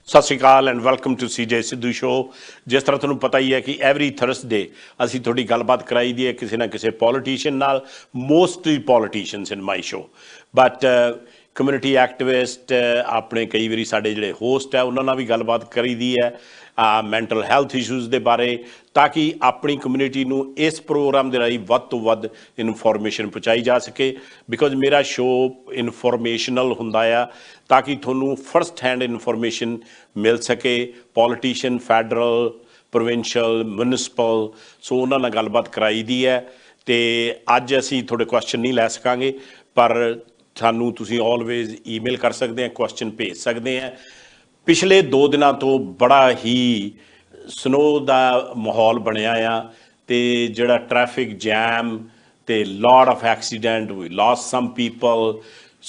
सत Sri Akal and welcome to CJ Sidhu show. जिस तरह तुहानूं पता ही है कि एवरी थर्सडे असीं थोड़ी गलबात कराई दी है किसी ना किसी पॉलिटिशियन नाल, mostly politicians in my show, but community activist अपने कई बारी साडे जिहड़े होस्ट है उन्हां नाल भी गलबात करी दी है मैंटल हैल्थ इशूज़ के बारे, ताकि अपनी कम्यूनिटी नूं इस प्रोग्राम के राही वध तो वध इनफॉर्मेशन पहुँचाई जा सके। बिकॉज मेरा शो इनफॉर्मेशनल हुंदा आ ताकि तुहानूं फर्स्ट हैंड इनफॉर्मेशन मिल सके। पॉलिटिशियन फैडरल प्रोविंशियल म्यूनिसिपल सो उन्हां नाल गलबात कराई दी है। तो अज असीं थोड़े क्वेश्चन नहीं लै सकांगे, पर सानूं तुसीं ऑलवेज ईमेल कर सकते हैं, क्वेश्चन भेज सकते हैं। पिछले 2 दिनों तो बड़ा ही स्नो का माहौल बनया आ, तो जिहड़ा ट्रैफिक जैम तो lot of accident, we loss some people.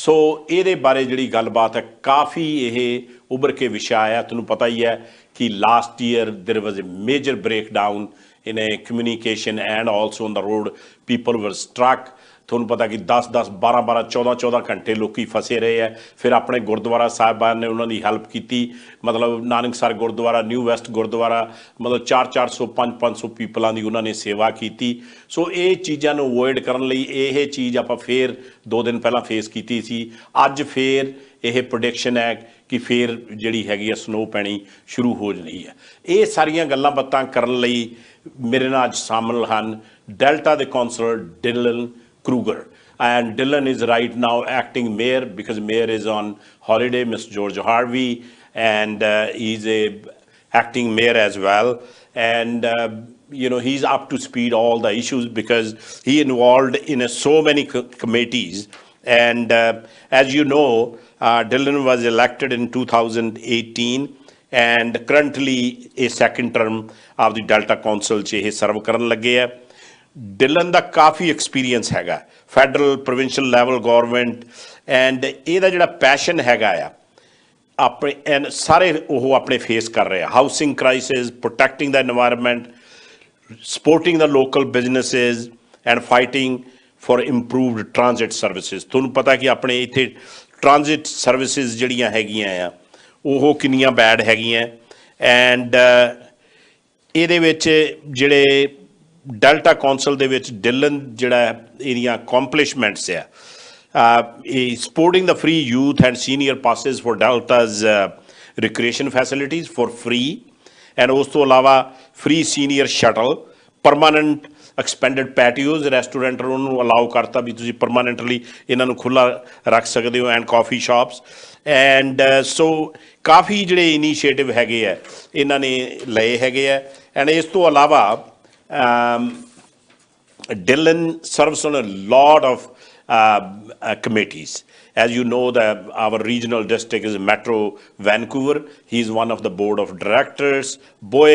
So ये बारे जिहड़ी गलबात है काफ़ी ये उभर के विषय आया। तुहानूं पता ही है कि last year there was a major breakdown in a communication and also on the road, people were struck. तुहानूं पता कि 10-10 12-12 14-14 घंटे लोग फसे रहे हैं। फिर अपने गुरुद्वारा साहिबान ने उन्होंने हैल्प की, मतलब नानकसर गुरुद्वारा, न्यू वैस्ट गुरुद्वारा, मतलब 400-400 500-500 पीपलों की उन्होंने सेवा की। सो ये चीज़ों को अवॉइड करने लई ये चीज़ आप फिर 2 दिन पहला फेस की सी। अज फिर यह प्रोडिक्शन है कि फिर जिहड़ी हैगी स्नो पैनी शुरू हो जानी है। ये सारियां गल्लां बातां करन लई मेरे नाल अज शामिल हैं डेल्टा के councillor Dylan Kruger, and Dylan is right now acting mayor because mayor is on holiday, Mr. George Harvey, and he's a acting mayor as well. And you know, he's up to speed all the issues because he involved in so many committees. And as you know, Dylan was elected in 2018 and currently a second term of the Delta Council च serve करन लगे है। Dylan का काफ़ी experience हैगा federal provincial level government, and ਇਹਦਾ ਜਿਹੜਾ passion हैगा आ अपने एंड सारे वो अपने फेस कर रहे हैं। Housing crisis, protecting the environment, supporting the local businesses and fighting for improved transit services. तुहानूं पता कि अपने इत्थे ट्रांजिट सर्विसिज जिहड़ियां हैगियां आ वो किन्नियां बैड हैगियां, एंड ਇਹਦੇ ਵਿੱਚ ਜਿਹੜੇ डेल्टा कौंसल दे विच डिलन जिहड़ा एरिया अकॉम्पलिशमेंट्स है, supporting the free youth and senior passes for Delta's recreation facilities for free, and उस तो अलावा free senior shuttle, permanent expanded patios restaurant उन्होंने अलाउ करता भी तुसीं परमानेंटली इन्हों खुला रख सकते हो, and coffee shops. And so काफ़ी जिहड़े इनीशिएटिव हैगे है इन्होंने लए हैगे है। एंड इस तो अलावा Dylan serves on a lot of committees. As you know, our regional district is Metro Vancouver. He's one of the board of directors. Boy,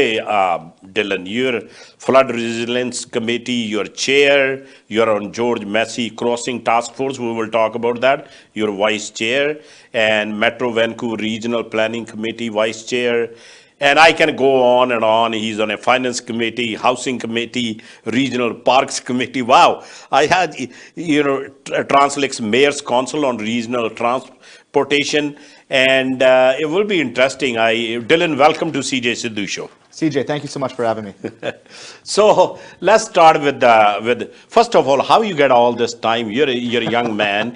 Dylan, you're flood resilience committee, you're chair. You're on George Massey Crossing Task Force. We will talk about that. You're vice chair, and Metro Vancouver Regional Planning Committee vice chair. And I can go on and on. He's on a finance committee, housing committee, regional parks committee. Wow. I had, you know, Translate's mayor's council on regional transportation. And it will be interesting. Dylan, welcome to CJ Sidhu Show. CJ, thank you so much for having me. So let's start with first of all, how you get all this time? You're a young man.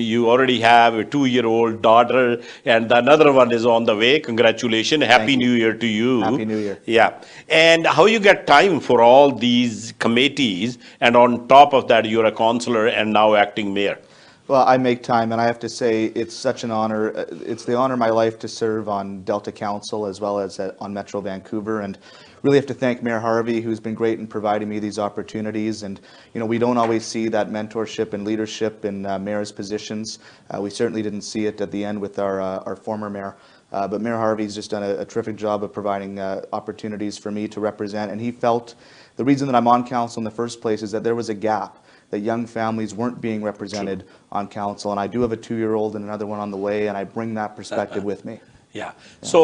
You already have a 2-year-old daughter, and another one is on the way. Congratulations! Happy New Year to you. Happy New Year. Yeah, and how you get time for all these committees, and on top of that, you're a councillor and now acting mayor. Well, I make time, and I have to say it's such an honor. It's the honor of my life to serve on Delta Council as well as on Metro Vancouver, and really have to thank Mayor Harvey, who's been great in providing me these opportunities. And you know, we don't always see that mentorship and leadership in mayor's positions. We certainly didn't see it at the end with our former mayor. But Mayor Harvey's just done a terrific job of providing opportunities for me to represent, and he felt the reason that I'm on council in the first place is that there was a gap, that young families weren't being represented on council. And I do have a 2-year-old and another one on the way, and I bring that perspective with me. Yeah. So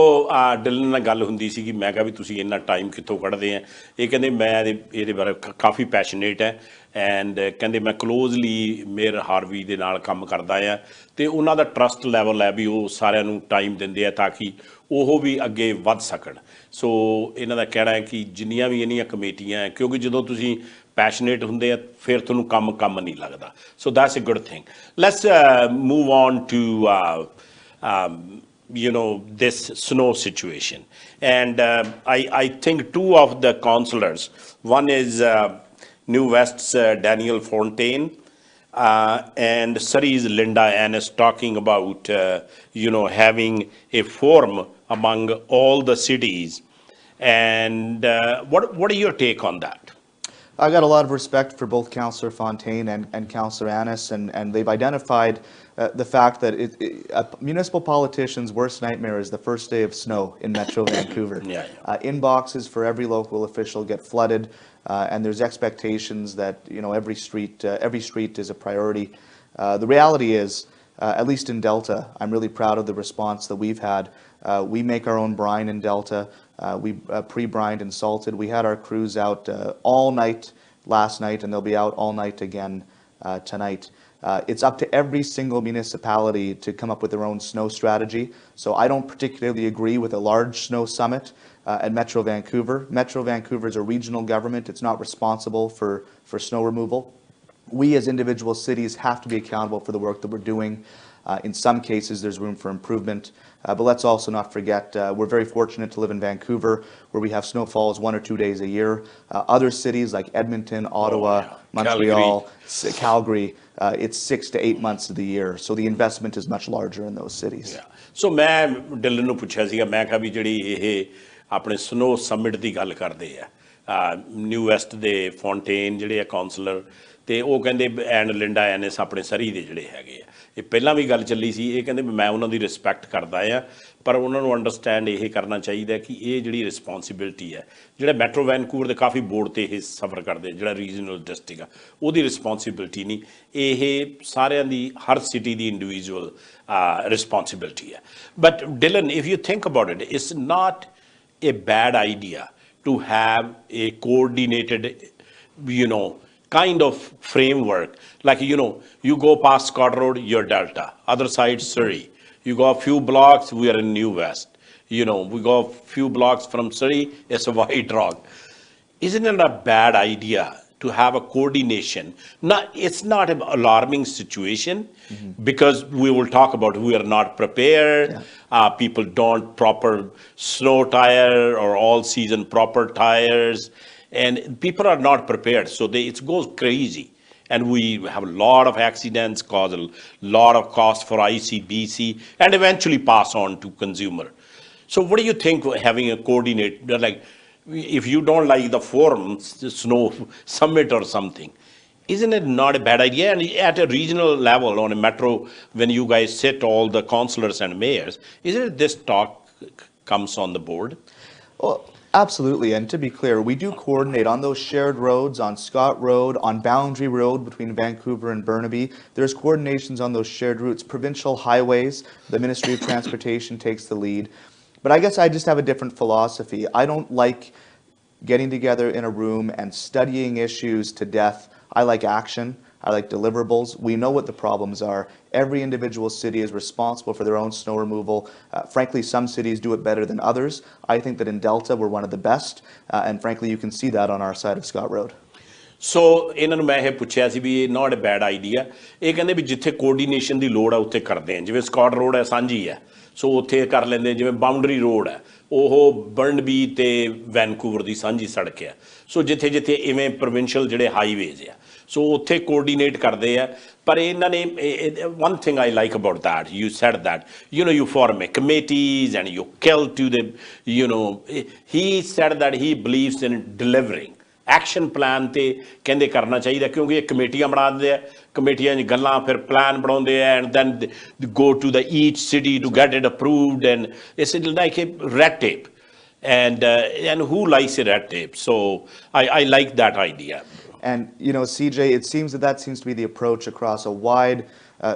Dylan ਨਾਲ ਗੱਲ ਹੁੰਦੀ ਸੀ ਕਿ ਮੈਂ ਕਿਹਾ ਵੀ ਤੁਸੀਂ ਇੰਨਾ time ਕਿੱਥੋਂ ਕੱਢਦੇ ਆ ਇਹ ਕਹਿੰਦੇ ਮੈਂ ਇਹਦੇ ਬਾਰੇ ਕਾਫੀ ਪੈਸ਼ਨੇਟ ਹੈ ਐਂਡ ਕਹਿੰਦੇ ਮੈਂ ਕਲੋਜ਼ਲੀ ਮੇਅਰ ਹਾਰਵੀ ਦੇ ਨਾਲ ਕੰਮ ਕਰਦਾ ਆ ਤੇ ਉਹਨਾਂ ਦਾ ਟਰਸਟ ਲੈਵਲ ਹੈ ਵੀ ਉਹ ਸਾਰਿਆਂ ਨੂੰ ਟਾਈਮ ਦਿੰਦੇ ਆ ਤਾਂ ਕਿ ਉਹ ਵੀ ਅੱਗੇ ਵੱਧ ਸਕਣ ਸੋ ਇਹਨਾਂ ਦਾ ਕਹਿਣਾ ਹੈ ਕਿ ਜਿੰਨੀਆਂ ਵੀ ਇਹਨੀਆਂ ਕਮੇਟੀਆਂ ਹੈ ਕਿਉਂਕਿ ਜਦੋਂ ਤੁਸੀਂ ਪੈਸ਼ਨੇਟ ਹੁੰਦੇ ਆ ਫਿਰ ਤੁਹਾਨੂੰ ਕੰਮ ਨਹੀਂ ਲੱਗਦਾ so that's a good thing let's move on to this snow situation and I think two of the councillors one is New West's Daniel Fontaine and Surrey's Linda Annis talking about having a forum among all the cities and what are your take on that? I got a lot of respect for both Councillor Fontaine and Councillor Annis, and they've identified the fact that a municipal politician's worst nightmare is the first day of snow in Metro Vancouver. Inboxes for every local official get flooded, and there's expectations that every street is a priority. The reality is, at least in Delta, I'm really proud of the response that we've had. We make our own brine in Delta. We pre-brined and salted. We had our crews out all night last night, and they'll be out all night again tonight. It's up to every single municipality to come up with their own snow strategy. So I don't particularly agree with a large snow summit at Metro Vancouver. Metro Vancouver is a regional government. It's not responsible for snow removal. We as individual cities have to be accountable for the work that we're doing. In some cases, there's room for improvement. But let's also not forget, we're very fortunate to live in Vancouver, where we have snowfalls 1 or 2 days a year. Other cities like Edmonton, Ottawa, Montreal, Calgary, it's 6 to 8 months of the year. So the investment is much larger in those cities. So ਮੈਂ Dylan ਨੂੰ ਪੁੱਛਿਆ ਸੀਗਾ ਮੈਂ ਕਿਹਾ ਵੀ ਜਿਹੜੀ ਇਹ ਆਪਣੇ snow summit ਦੀ ਗੱਲ ਕਰਦੇ ਆ ਨਿਊ ਵੈਸਟ ਦੇ ਫੌਂਟੇਨ ਜਿਹੜੇ ਆ ਕਾਉਂਸਲਰ ਤੇ ਉਹ ਕਹਿੰਦੇ ਐਂਡ ਲਿੰਡਾ ਐਨਿਸ ਆਪਣੇ ਸਰੀ ਦੇ ਜਿਹੜੇ ਹੈਗੇ ਆ ਇਹ ਪਹਿਲਾਂ ਵੀ ਗੱਲ ਚੱਲੀ ਸੀ ਇਹ ਕਹਿੰਦੇ ਮੈਂ ਉਹਨਾਂ ਦੀ ਰਿਸਪੈਕਟ ਕਰਦਾ ਆ ਪਰ ਉਹਨਾਂ ਨੂੰ ਅੰਡਰਸਟੈਂਡ ਇਹ ਕਰਨਾ ਚਾਹੀਦਾ ਕਿ ਇਹ ਜਿਹੜੀ ਰਿਸਪੌਂਸਿਬਿਲਟੀ ਹੈ ਜਿਹੜਾ ਮੈਟਰੋ ਵੈਨਕੂਵਰ ਦੇ ਕਾਫੀ ਬੋਰਡ ਤੇ ਇਹ ਸਫਰ ਕਰਦੇ ਜਿਹੜਾ ਰੀਜਨਲ ਡਿਸਟ੍ਰਿਕਟ ਆ ਉਹਦੀ ਰਿਸਪੌਂਸਿਬਿਲਟੀ ਨਹੀਂ ਇਹ ਸਾਰਿਆਂ ਦੀ ਹਰ ਸਿਟੀ ਦੀ ਇੰਡੀਵਿਜੂਅਲ ਰਿਸਪੌਂਸਿਬਿਲਟੀ ਹੈ but Dylan if you think about it it's not a bad idea to have a coordinated kind of framework like you go past Scott Road you're Delta other side Surrey you go a few blocks we are in New West we go a few blocks from Surrey it's a White Rock isn't it a bad idea to have a coordination it's not an alarming situation because we will talk about we are not prepared people don't proper snow tire or all season proper tires and people are not prepared so it goes crazy and we have a lot of accidents cause a lot of cost for ICBC and eventually pass on to consumer so what do you think having a coordinate like if you don't like the forum snow summit or something isn't it not a bad idea and at a regional level on a metro when you guys sit all the councillors and mayors isn't it this talk comes on the board well absolutely and to be clear we do coordinate on those shared roads on Scott Road on Boundary Road between Vancouver and Burnaby there's coordinations on those shared routes provincial highways the Ministry of Transportation takes the lead. But I guess I just have a different philosophy. I don't like getting together in a room and studying issues to death. I like action. I like deliverables. We know what the problems are. Every individual city is responsible for their own snow removal. Frankly, some cities do it better than others. I think that in Delta, we're one of the best. And frankly, you can see that on our side of Scott Road. ਸੋ ਇਹਨਾਂ ਨੂੰ ਮੈਂ ਇਹ ਪੁੱਛਿਆ ਸੀ ਵੀ ਇਹ ਨਾਟ ਅ bed idea ਇਹ ਕਹਿੰਦੇ ਵੀ ਜਿੱਥੇ coordination ਦੀ ਲੋੜ ਆ ਉੱਥੇ ਕਰਦੇ ਆ ਜਿਵੇਂ ਸਕਾਟ ਰੋਡ ਹੈ ਸਾਂਝੀ ਹੈ ਸੋ ਉੱਥੇ ਕਰ ਲੈਂਦੇ ਜਿਵੇਂ ਬਾਉਂਡਰੀ ਰੋਡ ਹੈ ਉਹ ਬਰਨਬੀ ਤੇ ਵੈਨਕੂਵਰ ਦੀ ਸਾਂਝੀ ਸੜਕ ਹੈ ਸੋ ਜਿੱਥੇ ਜਿੱਥੇ ਇਵੇਂ ਪ੍ਰੋਵਿੰਸ਼ੀਅਲ ਜਿਹੜੇ ਹਾਈਵੇਜ਼ ਆ ਸੋ ਉੱਥੇ ਕੋਆਰਡੀਨੇਟ ਕਰਦੇ ਆ ਪਰ ਇਹਨਾਂ ਨੇ one thing I like about that you said that you form a committees and you kill to the he said that he believes in delivering action plan ਤੇ ਕਹਿੰਦੇ ਕਰਨਾ ਚਾਹੀਦਾ ਕਿਉਂਕਿ ਇਹ ਕਮੇਟੀਆਂ ਬਣਾਉਂਦੇ ਆ ਕਮੇਟੀਆਂ 'ਚ ਗੱਲਾਂ ਫਿਰ ਪਲਾਨ ਬਣਾਉਂਦੇ ਆ and then go to the each city to get it approved and it's like a red tape and who likes a red tape so I like that idea and CJ it seems that seems to be the approach across a wide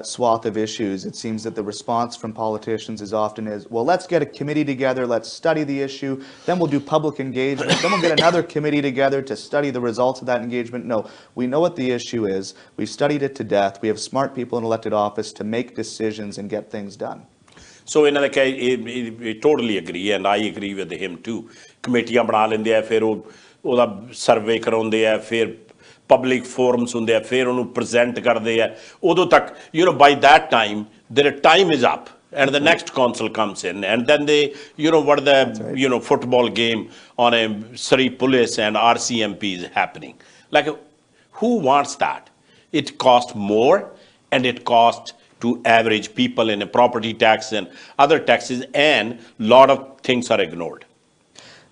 swath of issues, it seems that the response from politicians is often well, let's get a committee together, let's study the issue, then we'll do public engagement, then we'll get another committee together to study the results of that engagement. No, we know what the issue is, we've studied it to death, we have smart people in elected office to make decisions and get things done. So in that case, I totally agree, and I agree with him too. Committeeਆਂ ਬਣਾ ਲੈਂਦੇ ਆ, ਫਿਰ ਉਹਦਾ survey ਕਰਾਉਂਦੇ ਆ, ਫਿਰ public forums ਹੁੰਦੇ ਆ, ਫਿਰ ਉਹਨੂੰ present ਕਰਦੇ ਆ, ਉਦੋਂ ਤੱਕ, by that time, their time is up, and the next council comes in, and then they, what the, football game on a Surrey Police and RCMP is happening. Like, who wants that? It costs more, and it costs to average people in a property tax and other taxes, and a lot of things are ignored.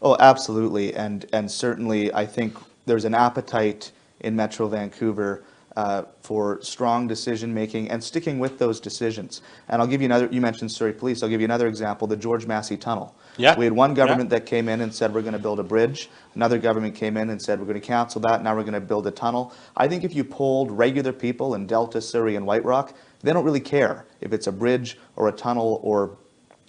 Oh, absolutely, and certainly I think there's an appetite in Metro Vancouver for strong decision making and sticking with those decisions. And I'll give you another, you mentioned Surrey Police, I'll give you another example, the George Massey Tunnel. Yeah. We had one government that came in and said we're going to build a bridge. Another government came in and said we're going to cancel that, now we're going to build a tunnel. I think if you polled regular people in Delta, Surrey and White Rock, they don't really care if it's a bridge or a tunnel or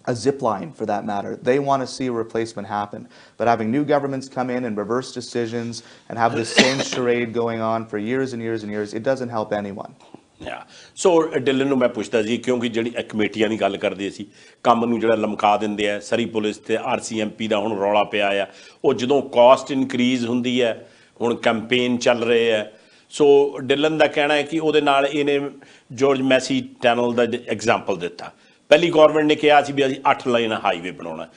a zip line for that matter. They want to see a replacement happen. But having new governments come in and reverse decisions and have this same charade going on for years and years and years, it doesn't help anyone. Yeah. So Dylan ਨੂੰ ਮੈਂ ਪੁੱਛਦਾ ਜੀ, ਕਿਉਂਕਿ ਜਿਹੜੀ ਕਮੇਟੀਆਂ ਦੀ ਗੱਲ ਕਰਦੇ ਸੀ, ਕੰਮ ਨੂੰ ਜਿਹੜਾ ਲਮਕਾ ਦਿੰਦੇ ਆ, ਸਰੀ ਪੁਲਿਸ ਤੇ RCMP ਦਾ ਹੁਣ ਰੌਲਾ ਪਿਆ ਆ, ਉਹ ਜਦੋਂ ਕਾਸਟ ਇਨਕਰੀਜ਼ ਹੁੰਦੀ ਹੈ, ਹੁਣ ਕੈਂਪੇਨ ਚੱਲ ਰਹੇ ਆ, ਸੋ ਡਿਲਨ ਦਾ ਕਹਿਣਾ ਹੈ ਕਿ ਉਹਦੇ ਨਾਲ ਇਹਨੇ ਜੋਰਜ ਮੈਸੀ ਟਨਲ ਦਾ ਐਗਜ਼ਾਮਪਲ ਦਿੱਤਾ। ਪਹਿਲੀ ਗੌਰਮੈਂਟ ਨੇ ਕਿਹਾ ਸੀ ਵੀ ਅਸੀਂ 8 ਲਾਈਨ ਹਾਈਵੇ ਬਣਾਉਣਾ,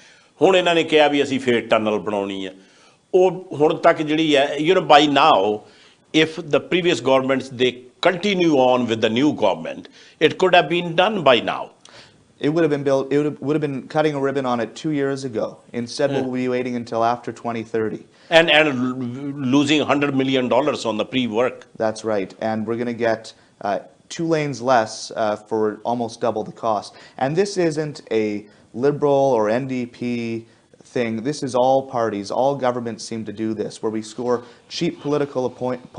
ਹੁਣ ਇਹਨਾਂ ਨੇ ਕਿਹਾ ਵੀ ਅਸੀਂ ਫੇਰ ਟਨਲ ਬਣਾਉਣੀ ਹੈ। ਉਹ ਹੁਣ ਤੱਕ ਜਿਹੜੀ ਹੈ, ਬਾਈ ਨਾਓ, if the previous governments, they continue on with the new government, it could have been done by now. It would have been built, it would have been cutting a ribbon on it 2 years ago. Instead, we'll be waiting until after 2030. And losing $100 million on the pre-work. That's right. And we're going to get 2 lanes less for almost double the cost. And this isn't a Liberal or NDP thing. This is all parties, all governments seem to do this, where we score cheap political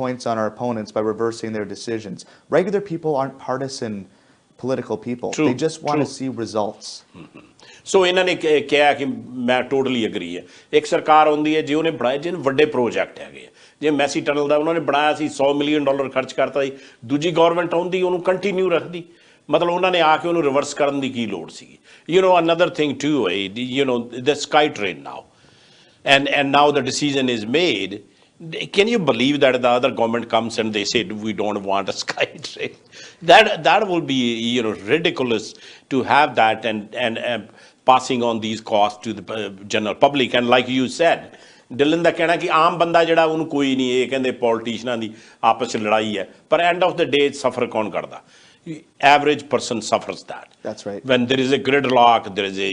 points on our opponents by reversing their decisions. Regular people aren't partisan political people. True, they just want to see results. So ਇਹਨਾਂ ਨੇ ਕਿਹਾ ਕਿ ਮੈਂ totally agri ਹੈ। ਇੱਕ ਸਰਕਾਰ ਹੁੰਦੀ ਹੈ ਜੇ ਉਹਨੇ ਬਣਾਏ ਜਿਹਨੇ ਵੱਡੇ ਪ੍ਰੋਜੈਕਟ ਹੈਗੇ, ਜੇ ਮੈਸੀ ਟਨਲ ਦਾ ਉਹਨਾਂ ਨੇ ਬਣਾਇਆ ਸੀ $100 ਮਿਲੀਅਨ ਖਰਚ ਕਰਤਾ ਸੀ, ਦੂਜੀ ਗਵਰਨਮੈਂਟ ਆਉਂਦੀ ਉਹਨੂੰ ਕੰਟੀਨਿਊ ਰੱਖਦੀ, ਮਤਲਬ ਉਹਨਾਂ ਨੇ ਆ ਕੇ ਉਹਨੂੰ ਰਿਵਰਸ ਕਰਨ ਦੀ ਕੀ ਲੋੜ ਸੀਗੀ। Another thing too, the sky train now, and now the decision is made. Can you believe that the other government comes and they say we don't want a sky train? That will be ridiculous to have that and passing on these costs to the general public. And like you said, Dylan ਦਾ ਕਹਿਣਾ ਕਿ ਆਮ ਬੰਦਾ ਜਿਹੜਾ ਉਹਨੂੰ ਕੋਈ ਨਹੀਂ, ਇਹ ਕਹਿੰਦੇ ਪੋਲੀਟੀਸ਼ੀਅਨਾਂ ਦੀ ਆਪਸ 'ਚ ਲੜਾਈ ਹੈ, ਪਰ end of the day ਸਫਰ ਕੌਣ ਕਰਦਾ? Average person suffers that. That's right. When there is a gridlock, there is a,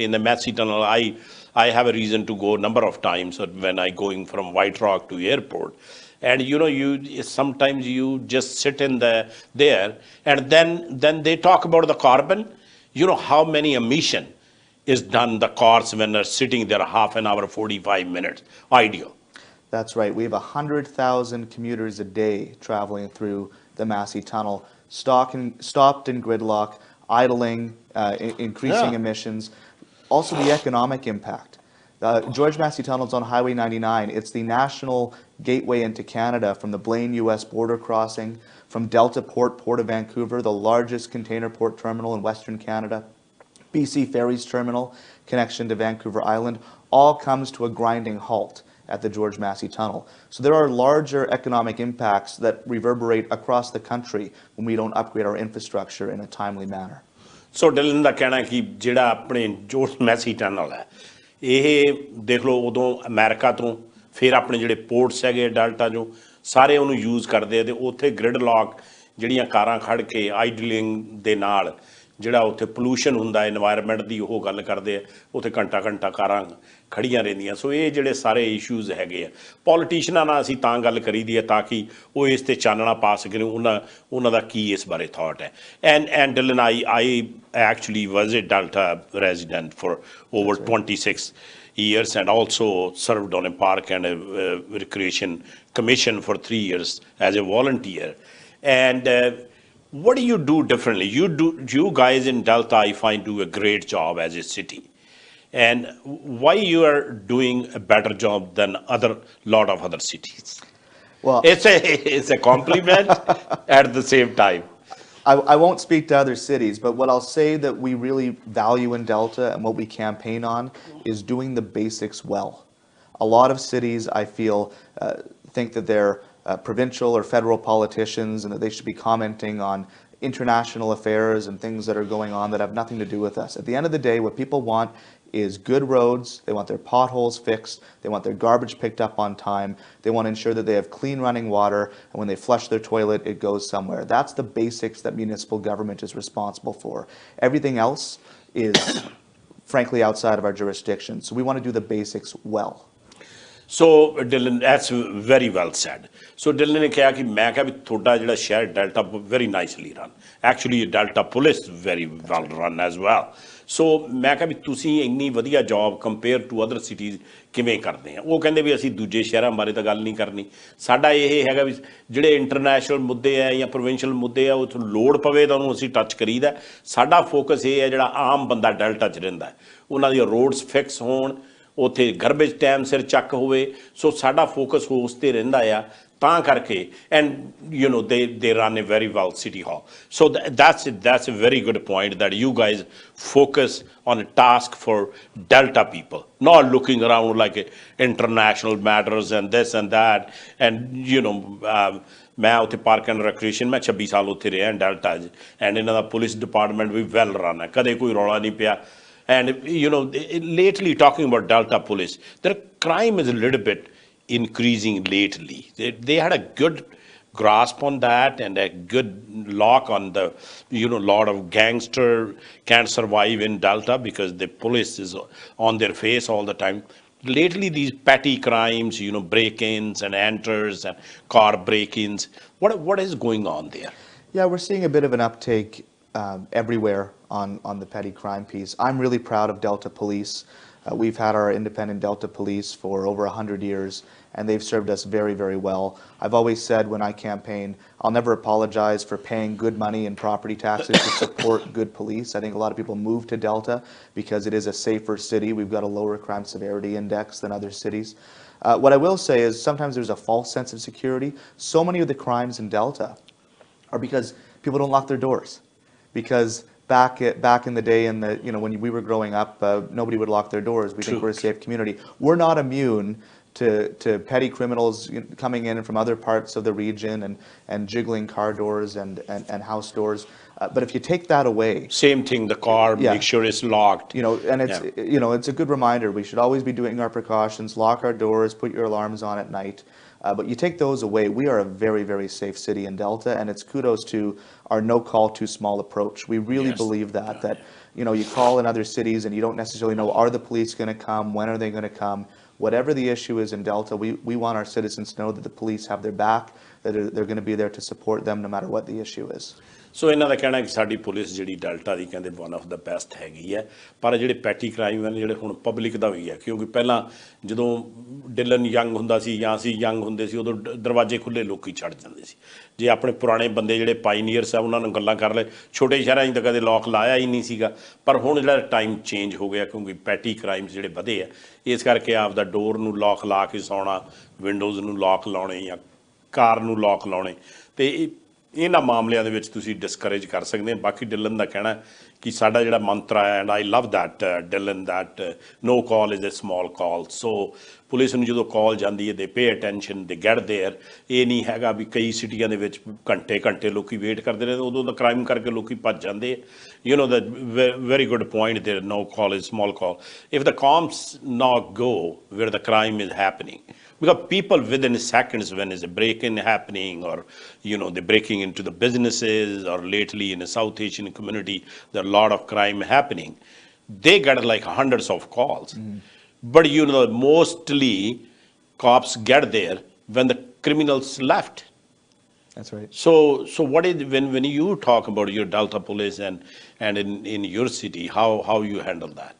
in the Massey Tunnel, I have a reason to go a number of times when I going from White Rock to airport. And you sometimes you just sit in there and then they talk about the carbon. How many emission is done the cars when they're sitting there half an hour, 45 minutes, ideal. That's right. We have 100,000 commuters a day traveling through the Massey Tunnel, stopped in gridlock, idling, increasing emissions. Also the economic impact. George Massey Tunnel is on Highway 99. It's the national gateway into Canada from the Blaine U.S. border crossing, from Delta Port of Vancouver, the largest container port terminal in Western Canada, BC Ferries Terminal, connection to Vancouver Island, all comes to a grinding halt at the George Massey Tunnel. So there are larger economic impacts that reverberate across the country when we don't upgrade our infrastructure in a timely manner. So Dylan ਦਾ ਕਹਿਣਾ ਕਿ ਜਿਹੜਾ ਆਪਣੇ George Messi tunnel ਹੈ, ਇਹ ਦੇਖ ਲਓ ਉਦੋਂ America ਤੋਂ ਫਿਰ ਆਪਣੇ ਜਿਹੜੇ ਪੋਰਟਸ ਹੈਗੇ ਡੈਲਟਾ ਜੋ ਸਾਰੇ ਉਹਨੂੰ ਯੂਜ਼ ਕਰਦੇ ਆ, ਤੇ ਉੱਥੇ ਗ੍ਰਿਡ ਲੌਕ ਜਿਹੜੀਆਂ ਕਾਰਾਂ ਖੜ ਕੇ ਆਈਡਲਿੰਗ ਦੇ ਨਾਲ ਜਿਹੜਾ ਉੱਥੇ ਪੋਲੂਸ਼ਨ ਹੁੰਦਾ ਇਨਵਾਇਰਨਮੈਂਟ ਦੀ, ਉਹ ਗੱਲ ਕਰਦੇ ਆ, ਉੱਥੇ ਘੰਟਾ ਕਾਰਾਂ ਖੜੀਆਂ ਰਹਿੰਦੀਆਂ। ਸੋ ਇਹ ਜਿਹੜੇ ਸਾਰੇ ਇਸ਼ੂਜ਼ ਹੈਗੇ ਆ, ਪੋਲੀਟੀਸ਼ੀਅਨਾਂ ਨਾਲ ਅਸੀਂ ਤਾਂ ਗੱਲ ਕਰੀਦੀ ਹੈ ਤਾਂ ਕਿ ਉਹ ਇਸ 'ਤੇ ਚਾਨਣਾ ਪਾ ਸਕਣ, ਉਹਨਾਂ ਦਾ ਕੀ ਇਸ ਬਾਰੇ ਥਾਟ ਹੈ। And Dylan, I actually was a Delta resident for over 26 years and also served on a park and a recreation commission for 3 years as a volunteer. And What do you do differently? You guys in Delta, I find, do a great job as a city. And why you are doing a better job than other lot of other cities? Well, It's a compliment at the same time. I won't speak to other cities, but what I'll say that we really value in Delta and what we campaign on is doing the basics well. A lot of cities, I feel, think that they're provincial or federal politicians and that they should be commenting on international affairs and things that are going on that have nothing to do with us. At the end of the day, what people want is good roads, they want their potholes fixed, they want their garbage picked up on time, they want to ensure that they have clean running water, and when they flush their toilet, it goes somewhere. That's the basics that municipal government is responsible for. Everything else is, frankly, outside of our jurisdiction. So we want to do the basics well. So Dylan, that's very well said. So Dylan ने कहा कि मैं कहा भी थोड़ा जिला शहर Delta very nicely run. Actually Delta police very well run as well. So मैं कहा भी ਤੁਸੀਂ ਇੰਨੀ ਵਧੀਆ job compare to other cities ਕਿਵੇਂ ਕਰਦੇ ਆ? ਉਹ ਕਹਿੰਦੇ ਵੀ ਅਸੀਂ ਦੂਜੇ ਸ਼ਹਿਰਾਂ ਬਾਰੇ ਤਾਂ ਗੱਲ ਨਹੀਂ ਕਰਨੀ। ਸਾਡਾ ਇਹ ਹੈਗਾ ਵੀ ਜਿਹੜੇ ਇੰਟਰਨੈਸ਼ਨਲ ਮੁੱਦੇ ਆ ਜਾਂ ਪ੍ਰੋਵਿੰਸ਼ੀਅਲ ਮੁੱਦੇ ਆ ਉਹ ਲੋੜ ਪਵੇ ਤਾਂ ਉਹਨੂੰ ਅਸੀਂ ਟੱਚ ਕਰੀਦਾ। ਸਾਡਾ ਫੋਕਸ ਇਹ ਹੈ ਜਿਹੜਾ ਆਮ ਬੰਦਾ ਡੈਲਟਾ 'ਚ ਰਹਿੰਦਾ ਹੈ ਉਹਨਾਂ ਦੀਆਂ ਰੋਡਸ ਫਿਕਸ ਹੋਣ ਉੱਥੇ ਗਰਬੇਜ ਟਾਈਮ ਸਿਰ ਚੱਕ ਹੋਵੇ ਸੋ ਸਾਡਾ ਫੋਕਸ ਉਸ 'ਤੇ ਰਹਿੰਦਾ ਆ ਤਾਂ ਕਰਕੇ and you know they run a very well city hall. So that's a very good point that you guys focus on a task for Delta people, not looking around like international matters and this and that. And you know मैं उत्थे park and recreation मैं 26 साल उत्थे रहा delta and इन्हां दा police department भी well run है कदे कोई रौला नहीं पिया. And you know lately talking about Delta police, their crime is a little bit increasing lately. They had a good grasp on that and a good lock on the, you know, lot of gangster can't survive in Delta because the police is on their face all the time. Lately these petty crimes, you know, break-ins and enters and car break-ins, what is going on there? Yeah, we're seeing a bit of an uptake everywhere on the petty crime piece. I'm really proud of Delta Police. We've had our independent Delta Police for over 100 years, and they've served us very, very well. I've always said when I campaign, I'll never apologize for paying good money in property taxes to support good police. I think a lot of people move to Delta because it is a safer city. We've got a lower crime severity index than other cities. What I will say is sometimes there's a false sense of security. So many of the crimes in Delta are because people don't lock their doors. Because back in the day, when we were growing up, nobody would lock their doors. We think we're a safe community. We're not immune to petty criminals coming in from other parts of the region and jiggling car doors and house doors. But if you take that away, same thing. The car, make sure it's locked. And it's a good reminder. We should always be doing our precautions. Lock our doors. Put your alarms on at night. But you take those away, we are a very, very safe city in Delta, and it's kudos to our no call too small approach. We really believe that you call in other cities and you don't necessarily know, are the police going to come? When are they going to come? Whatever the issue is in Delta, we want our citizens to know that the police have their back, that they're going to be there to support them no matter what the issue is. ਸੋ ਇਹਨਾਂ ਦਾ ਕਹਿਣਾ ਕਿ ਸਾਡੀ police ਜਿਹੜੀ delta ਦੀ ਕਹਿੰਦੇ one of the best ਹੈਗੀ ਹੈ ਪਰ ਜਿਹੜੇ ਪੈਟੀ ਕ੍ਰਾਈਮ ਹਨ ਜਿਹੜੇ ਹੁਣ ਪਬਲਿਕ ਦਾ ਵੀ ਹੈ ਕਿਉਂਕਿ ਪਹਿਲਾਂ ਜਦੋਂ ਡਿਲਨ ਯੰਗ ਹੁੰਦਾ ਸੀ ਜਾਂ ਅਸੀਂ ਯੰਗ ਹੁੰਦੇ ਸੀ ਉਦੋਂ ਦਰਵਾਜ਼ੇ ਖੁੱਲ੍ਹੇ ਲੋਕੀ ਛੱਡ ਜਾਂਦੇ ਸੀ ਜੇ ਆਪਣੇ ਪੁਰਾਣੇ ਬੰਦੇ ਜਿਹੜੇ ਪਾਈਨੀਅਰਸ ਆ ਉਹਨਾਂ ਨੂੰ ਗੱਲਾਂ ਕਰ ਲਏ ਛੋਟੇ ਸ਼ਹਿਰਾਂ 'ਚ ਤਾਂ ਕਦੇ ਲੋਕ ਲਾਇਆ ਹੀ ਨਹੀਂ ਸੀਗਾ ਪਰ ਹੁਣ ਜਿਹੜਾ ਟਾਈਮ ਚੇਂਜ ਹੋ ਗਿਆ ਕਿਉਂਕਿ ਪੈਟੀ ਕ੍ਰਾਈਮਸ ਜਿਹੜੇ ਵਧੇ ਆ ਇਸ ਕਰਕੇ ਆਪਦਾ ਡੋਰ ਨੂੰ ਲੋਕ ਲਾ ਕੇ ਸੌਣਾ ਵਿੰਡੋਜ਼ ਨੂੰ ਲੋਕ ਲਾਉਣੇ ਜਾਂ ਕਾਰ ਨੂੰ ਲੋਕ ਲਾਉਣੇ ਅਤੇ ਇਹਨਾਂ ਮਾਮਲਿਆਂ ਦੇ ਵਿੱਚ ਤੁਸੀਂ ਡਿਸਕਰੇਜ ਕਰ ਸਕਦੇ ਬਾਕੀ ਡਿਲਨ ਦਾ ਕਹਿਣਾ ਕਿ ਸਾਡਾ ਜਿਹੜਾ ਮੰਤਰ ਹੈ and I love that Dylan that no call is a small call so police ਨੂੰ ਜਦੋਂ ਕਾਲ ਜਾਂਦੀ ਹੈ they pay attention they get there ਇਹ ਨਹੀਂ ਹੈਗਾ ਵੀ ਕਈ ਸਿਟੀਆਂ ਦੇ ਵਿੱਚ ਘੰਟੇ ਲੋਕੀ ਵੇਟ ਕਰਦੇ ਨੇ ਉਦੋਂ ਦਾ ਕ੍ਰਾਈਮ ਕਰਕੇ ਲੋਕੀ ਭੱਜ ਜਾਂਦੇ you know the very good point there no call is small call if the cops not go where the crime is happening because people within seconds when is a break-in happening or they're breaking into the businesses or lately in a South Asian community there are a lot of crime happening they get like hundreds of calls but mostly cops get there when the criminals left. That's right. So what is when you talk about your Delta police and in your city how you handle that?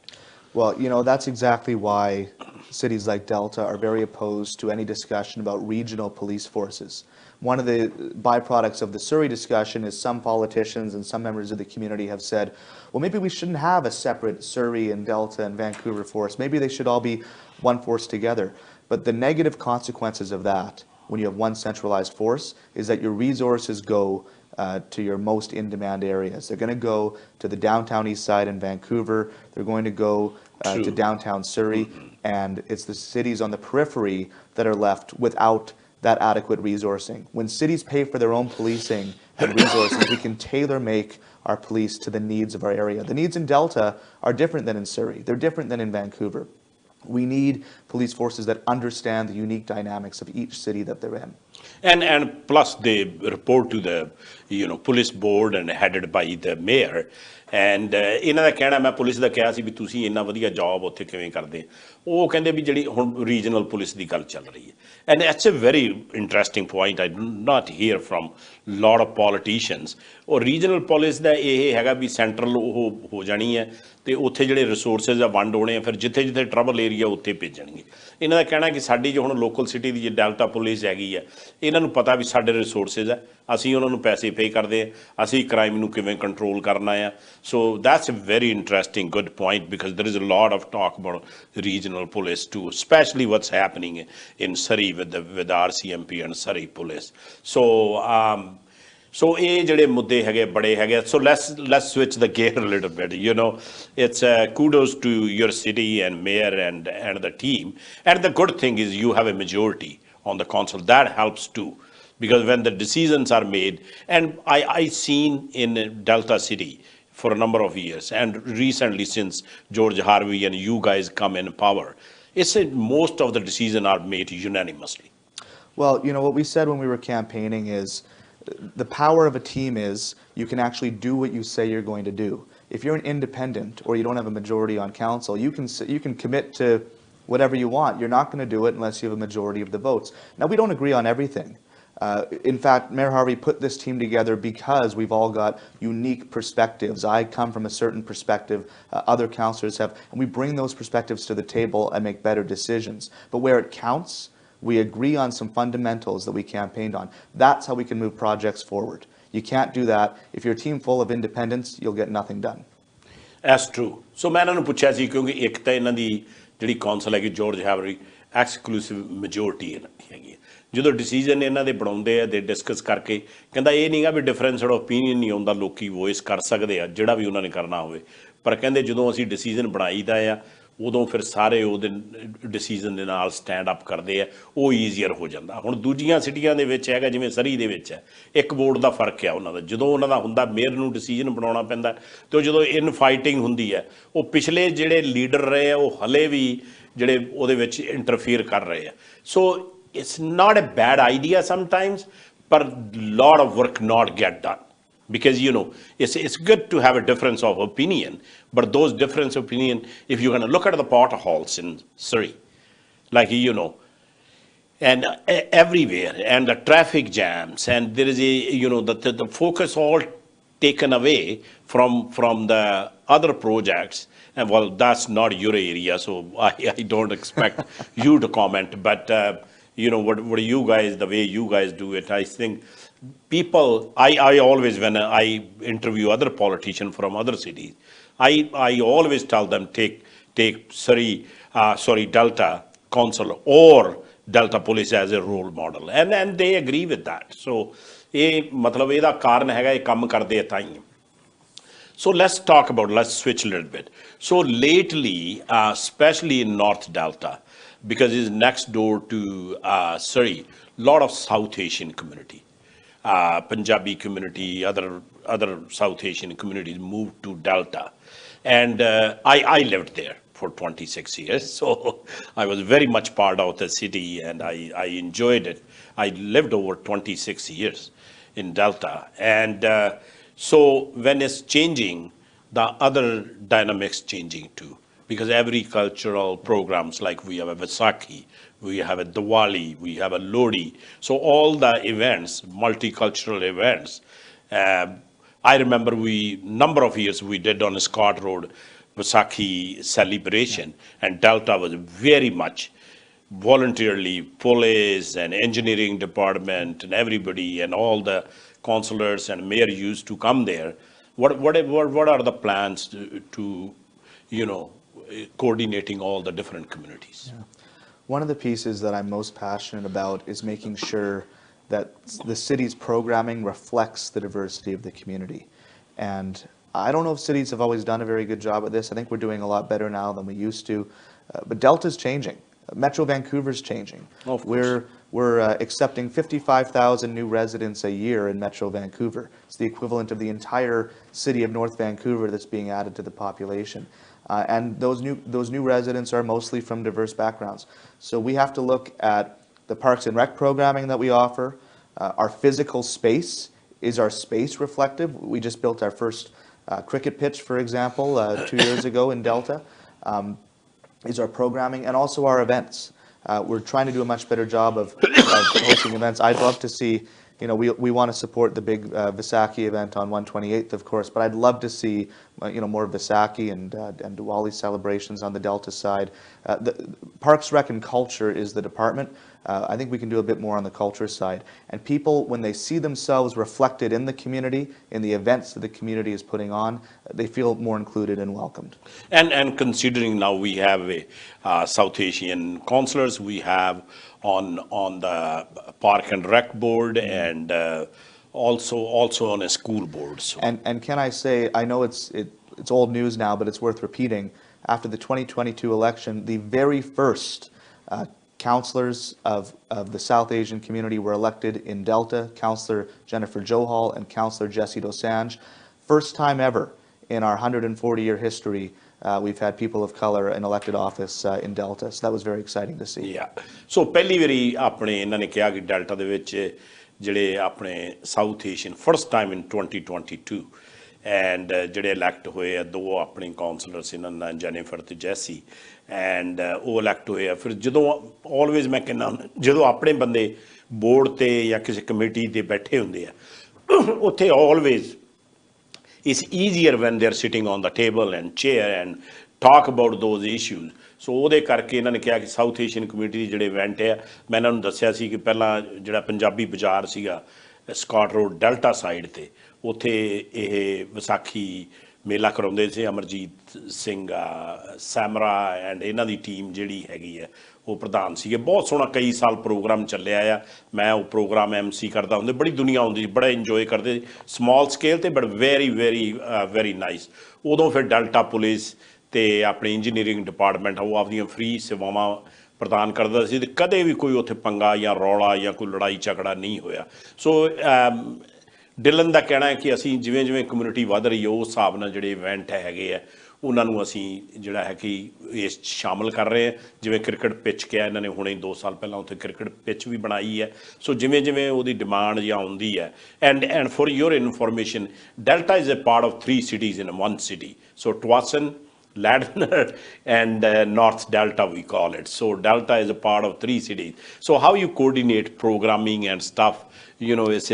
Well, that's exactly why cities like Delta are very opposed to any discussion about regional police forces. One of the byproducts of the Surrey discussion is some politicians and some members of the community have said, well, maybe we shouldn't have a separate Surrey and Delta and Vancouver force. Maybe they should all be one force together. But the negative consequences of that, when you have one centralized force, is that your resources go to your most in-demand areas. They're going to go to the downtown east side in Vancouver. They're going to go to downtown Surrey. And it's the cities on the periphery that are left without that adequate resourcing. When cities pay for their own policing and resources, we can tailor-make our police to the needs of our area. The needs in Delta are different than in Surrey. They're different than in Vancouver. We need police forces that understand the unique dynamics of each city that they're in. And plus they report to the police board and headed by the mayor. And ਇਹਨਾਂ ਦਾ ਕਹਿਣਾ ਮੈਂ police ਦਾ ਕਿਹਾ ਸੀ ਵੀ ਤੁਸੀਂ ਇੰਨਾ ਵਧੀਆ job ਉੱਥੇ ਕਿਵੇਂ ਕਰਦੇ ਉਹ ਕਹਿੰਦੇ ਵੀ ਜਿਹੜੀ ਹੁਣ ਰੀਜਨਲ ਪੁਲਿਸ ਦੀ ਗੱਲ ਚੱਲ ਰਹੀ ਹੈ and it's a very interesting point I do not hear from lot of politicians ਉਹ ਰੀਜਨਲ ਪੁਲਿਸ ਦਾ ਇਹ ਹੈਗਾ ਵੀ ਸੈਂਟਰਲ ਉਹ ਹੋ ਜਾਣੀ ਹੈ ਤੇ ਉੱਥੇ ਜਿਹੜੇ ਰਿਸੋਰਸਿਸ ਆ ਵੰਡ ਹੋਣੇ ਆ ਫਿਰ ਜਿੱਥੇ ਜਿੱਥੇ ਟਰਬਲ ਏਰੀਆ ਉੱਥੇ ਭੇਜਣਗੇ ਇਹਨਾਂ ਦਾ ਕਹਿਣਾ ਕਿ ਸਾਡੀ ਜੋ ਹੁਣ ਲੋਕਲ ਸਿਟੀ ਦੀ ਜੇ ਡੈਲਟਾ ਪੁਲਿਸ ਹੈਗੀ ਆ ਇਹਨਾਂ ਨੂੰ ਪਤਾ ਵੀ ਸਾਡੇ ਰਿਸੋਰਸਿਸ ਆ ਅਸੀਂ ਉਹਨਾਂ ਨੂੰ ਪੈਸੇ ਪੇ ਕਰਦੇ ਆ ਅਸੀਂ ਕ੍ਰਾਈਮ ਨੂੰ ਕਿਵੇਂ ਕੰਟਰੋਲ ਕਰਨਾ ਆ so that's a very interesting good point because there is a lot of talk about regional police too especially what's happening in Surrey with the RCMP and Surrey police so ਇਹ ਜਿਹੜੇ ਮੁੱਦੇ ਹੈਗੇ ਬੜੇ ਹੈਗੇ so let's switch the gear a little bit it's kudos to your city and mayor and the team and the good thing is you have a majority on the council that helps too because when the decisions are made and I seen in Delta City for a number of years and recently since George Harvey and you guys come in power it's most of the decisions are made unanimously. Well, what we said when we were campaigning is the power of a team is you can actually do what you say you're going to do. If you're an independent or you don't have a majority on council, you can commit to whatever you want. You're not going to do it unless you have a majority of the votes. Now, we don't agree on everything. In fact, Mayor Harvey put this team together because we've all got unique perspectives. I come from a certain perspective, other councillors have, and we bring those perspectives to the table and make better decisions. But where it counts, we agree on some fundamentals that we campaigned on. That's how we can move projects forward. You can't do that. If you're a team full of independents, you'll get nothing done. That's true. So ਮੈਂ ਇਹਨਾਂ ਨੂੰ ਪੁੱਛਿਆ ਸੀ ਕਿਉਂਕਿ ਇੱਕ ਤਾਂ ਇਹਨਾਂ ਦੀ ਜਿਹੜੀ council ਹੈਗੀ ਜੋਰਜ ਹੈਵਰੀ ਐਕਸਕਲੂਸਿਵ ਮੈਜੋਰਟੀ ਹੈਗੀ ਜਦੋਂ ਡਿਸੀਜਨ ਇਹਨਾਂ ਦੇ ਬਣਾਉਂਦੇ ਆ ਦੇ ਡਿਸਕਸ ਕਰਕੇ ਕਹਿੰਦਾ ਇਹ ਨਹੀਂਗਾ ਵੀ ਡਿਫਰੈਂਸ ਓਪੀਨੀਅਨ ਨਹੀਂ ਆਉਂਦਾ ਲੋਕੀ ਵੋਇਸ ਕਰ ਸਕਦੇ ਆ ਜਿਹੜਾ ਵੀ ਉਹਨਾਂ ਨੇ ਕਰਨਾ ਹੋਵੇ ਪਰ ਕਹਿੰਦੇ ਜਦੋਂ ਅਸੀਂ ਡਿਸੀਜਨ ਬਣਾਈਦਾ ਆ ਉਦੋਂ ਫਿਰ ਸਾਰੇ ਉਹਦੇ ਡਿਸੀਜਨ ਦੇ ਨਾਲ ਸਟੈਂਡ ਅਪ ਕਰਦੇ ਆ ਉਹ ਈਜ਼ੀਅਰ ਹੋ ਜਾਂਦਾ ਹੁਣ ਦੂਜੀਆਂ ਸਿਟੀਆਂ ਦੇ ਵਿੱਚ ਹੈਗਾ ਜਿਵੇਂ ਸਰੀ ਦੇ ਵਿੱਚ ਹੈ ਇੱਕ ਵੋਟ ਦਾ ਫਰਕ ਆ ਉਹਨਾਂ ਦਾ ਜਦੋਂ ਉਹਨਾਂ ਦਾ ਹੁੰਦਾ ਮੇਅਰ ਨੂੰ ਡਿਸੀਜਨ ਬਣਾਉਣਾ ਪੈਂਦਾ ਤੇ ਉਹ ਜਦੋਂ ਇਨ ਫਾਈਟਿੰਗ ਹੁੰਦੀ ਹੈ ਉਹ ਪਿਛਲੇ ਜਿਹੜੇ ਲੀਡਰ ਰਹੇ ਆ ਉਹ ਹਲੇ ਵੀ ਜਿਹੜੇ ਉਹਦੇ ਵਿੱਚ ਇੰਟਰਫੀਅਰ ਕਰ ਰਹੇ ਆ ਸੋ it's not a bad idea sometimes, but a lot of work not get done. Because, it's good to have a difference of opinion, but those difference of opinion, if you're going to look at the potholes in Surrey, like, and everywhere, and the traffic jams, and there is the focus all taken away from the other projects, and well, that's not your area, so I don't expect you to comment, but what you guys, the way you guys do it, I think people, I always, when I interview other politicians from other cities, I always tell them take Surrey, Delta Council or Delta Police as a role model, and they agree with that. So, matlab ਇਹਦਾ ਕਾਰਨ ਹੈਗਾ ਇਹ ਕੰਮ ਕਰਦੇ ਆ ਤਾਂ ਹੀ So let's switch a little bit. So lately, especially in North Delta, because it's next door to Surrey, lot of South Asian community, Punjabi community, other South Asian communities moved to Delta, and I lived there for 26 years, so I was very much part of the city, and I enjoyed it. I lived over 26 years in Delta, and so when it's changing, the other dynamics changing too. Because every cultural programs, like we have a Vaisakhi, we have a Diwali, we have a Lodi. So all the events, multicultural events, I remember number of years we did on Scott Road, Vaisakhi celebration, and Delta was very much voluntarily, police and engineering department and everybody and all the councillors and mayor used to come there. What are the plans to coordinating all the different communities? Yeah. One of the pieces that I'm most passionate about is making sure that the city's programming reflects the diversity of the community. And I don't know if cities have always done a very good job at this. I think we're doing a lot better now than we used to. But Delta's changing. Metro Vancouver's changing. Oh, of course. We're accepting 55,000 new residents a year in Metro Vancouver. It's the equivalent of the entire city of North Vancouver that's being added to the population. And those new residents are mostly from diverse backgrounds. So we have to look at the Parks and Rec programming that we offer. Our physical space, is our space reflective? We just built our first cricket pitch, for example, 2 years ago in Delta. Is our programming and also our events. We're trying to do a much better job of hosting events. I'd love to see, we want to support the big Vaisakhi event on 128th, of course, but I'd love to see, more Vaisakhi and Diwali celebrations on the Delta side. The Parks, Rec, and Culture is the department. I think we can do a bit more on the culture side. And people, when they see themselves reflected in the community, in the events that the community is putting on, they feel more included and welcomed. And considering now we have a South Asian councillors, we have on the Park and Rec board, and also on a school board. So. And can I say, I know it's old news now, but it's worth repeating. After the 2022 election, the very first councillors of the South Asian community were elected in Delta, Councillor Jennifer Johal and Councillor Jesse Dosanjh. First time ever in our 140-year history, we've had people of color in elected office in Delta, so that was very exciting to see. Yeah. So ਪਹਿਲੀ ਵਾਰੀ ਆਪਣੇ ਇਹਨਾਂ ਨੇ ਕਿਹਾ ਕਿ delta ਦੇ ਵਿੱਚ ਜਿਹੜੇ ਆਪਣੇ south Asian first time in 2022 and ਜਿਹੜੇ ਇਲੈਕਟ ਹੋਏ ਆ ਦੋ ਆਪਣੇ ਕਾਉਂਸਲਰਸ ਇਹਨਾਂ ਨਾਲ ਜੈਨੀਫਰ ਤੇ ਜੈਸੀ ਐਂਡ ਉਹ ਇਲੈਕਟ ਹੋਏ ਆ ਫਿਰ ਜਦੋਂ ਆਲਵੇਜ਼ ਮੈਂ ਕਹਿੰਦਾ ਜਦੋਂ ਆਪਣੇ ਬੰਦੇ ਬੋਰਡ ਤੇ ਜਾਂ ਕਿਸੇ ਕਮੇਟੀ ਤੇ ਬੈਠੇ ਹੁੰਦੇ ਆ ਉੱਥੇ always it's easier when they're sitting on the table and chair and talk about those issues. So ਉਹਦੇ ਕਰਕੇ ਇਹਨਾਂ ਨੇ ਕਿਹਾ ਕਿ ਸਾਊਥ ਏਸ਼ੀਅਨ ਕਮਿਊਨਿਟੀ ਦੇ ਜਿਹੜੇ ਇਵੈਂਟ ਆ ਮੈਂ ਇਹਨਾਂ ਨੂੰ ਦੱਸਿਆ ਸੀ ਕਿ ਪਹਿਲਾਂ ਜਿਹੜਾ ਪੰਜਾਬੀ ਬਾਜ਼ਾਰ ਸੀਗਾ ਸਕਾਟ ਰੋਡ ਡੈਲਟਾ ਸਾਈਡ ਤੇ ਉੱਥੇ ਇਹ ਵਿਸਾਖੀ ਮੇਲਾ ਕਰਾਉਂਦੇ ਸੀ ਅਮਰਜੀਤ ਸਿੰਘ ਸੈਮਰਾ ਐਂਡ ਇਹਨਾਂ ਦੀ ਟੀਮ ਜਿਹੜੀ ਹੈਗੀ ਹੈ ਉਹ ਪ੍ਰਧਾਨ ਸੀਗੇ ਬਹੁਤ ਸੋਹਣਾ ਕਈ ਸਾਲ ਪ੍ਰੋਗਰਾਮ ਚੱਲਿਆ ਆ ਮੈਂ ਉਹ ਪ੍ਰੋਗਰਾਮ MC ਕਰਦਾ ਹੁੰਦੇ ਬੜੀ ਦੁਨੀਆ ਆਉਂਦੀ ਸੀ ਬੜਾ ਇੰਜੋਏ ਕਰਦੇ ਸਮਾਲ ਸਕੇਲ ਤੇ ਬਟ ਵੈਰੀ ਨਾਈਸ ਉਦੋਂ ਫਿਰ ਡੈਲਟਾ ਪੁਲਿਸ ਤੇ ਆਪਣੀ ਇੰਜੀਨੀਅਰਿੰਗ ਡਿਪਾਰਟਮੈਂਟ ਉਹ ਆਪਦੀਆਂ ਫ੍ਰੀ ਸੇਵਾਵਾਂ ਪ੍ਰਦਾਨ ਕਰਦਾ ਸੀ ਤੇ ਕਦੇ ਵੀ ਕੋਈ ਉੱਥੇ ਪੰਗਾ ਜਾਂ ਰੌਲਾ ਜਾਂ ਕੋਈ ਲੜਾਈ ਝਗੜਾ ਨਹੀਂ ਹੋਇਆ ਸੋ ਡਿਲਨ ਦਾ ਕਹਿਣਾ ਹੈ ਕਿ ਅਸੀਂ ਜਿਵੇਂ ਜਿਵੇਂ ਕਮਿਊਨਿਟੀ ਵੱਧ ਰਹੀ ਹੈ ਉਸ ਹਿਸਾਬ ਨਾਲ ਜਿਹੜੇ ਇਵੈਂਟ ਹੈਗੇ ਆ ਉਹਨਾਂ ਨੂੰ ਅਸੀਂ ਜਿਹੜਾ ਹੈ ਕਿ ਇਸ ਸ਼ਾਮਲ ਕਰ ਰਹੇ ਹਾਂ ਜਿਵੇਂ ਕ੍ਰਿਕਟ ਪਿੱਚ ਕਿਹਾ ਇਹਨਾਂ ਨੇ ਹੁਣੇ 2 ਸਾਲ ਪਹਿਲਾਂ ਉੱਥੇ ਕ੍ਰਿਕਟ ਪਿੱਚ ਵੀ ਬਣਾਈ ਹੈ ਸੋ ਜਿਵੇਂ ਜਿਵੇਂ ਉਹਦੀ ਡਿਮਾਂਡ ਜਾਂ ਆਉਂਦੀ ਹੈ and for your information Delta is a part of 3 cities in one city so Twasan Ladner and North Delta we call it so Delta is a part of 3 cities so how you coordinate programming and stuff it's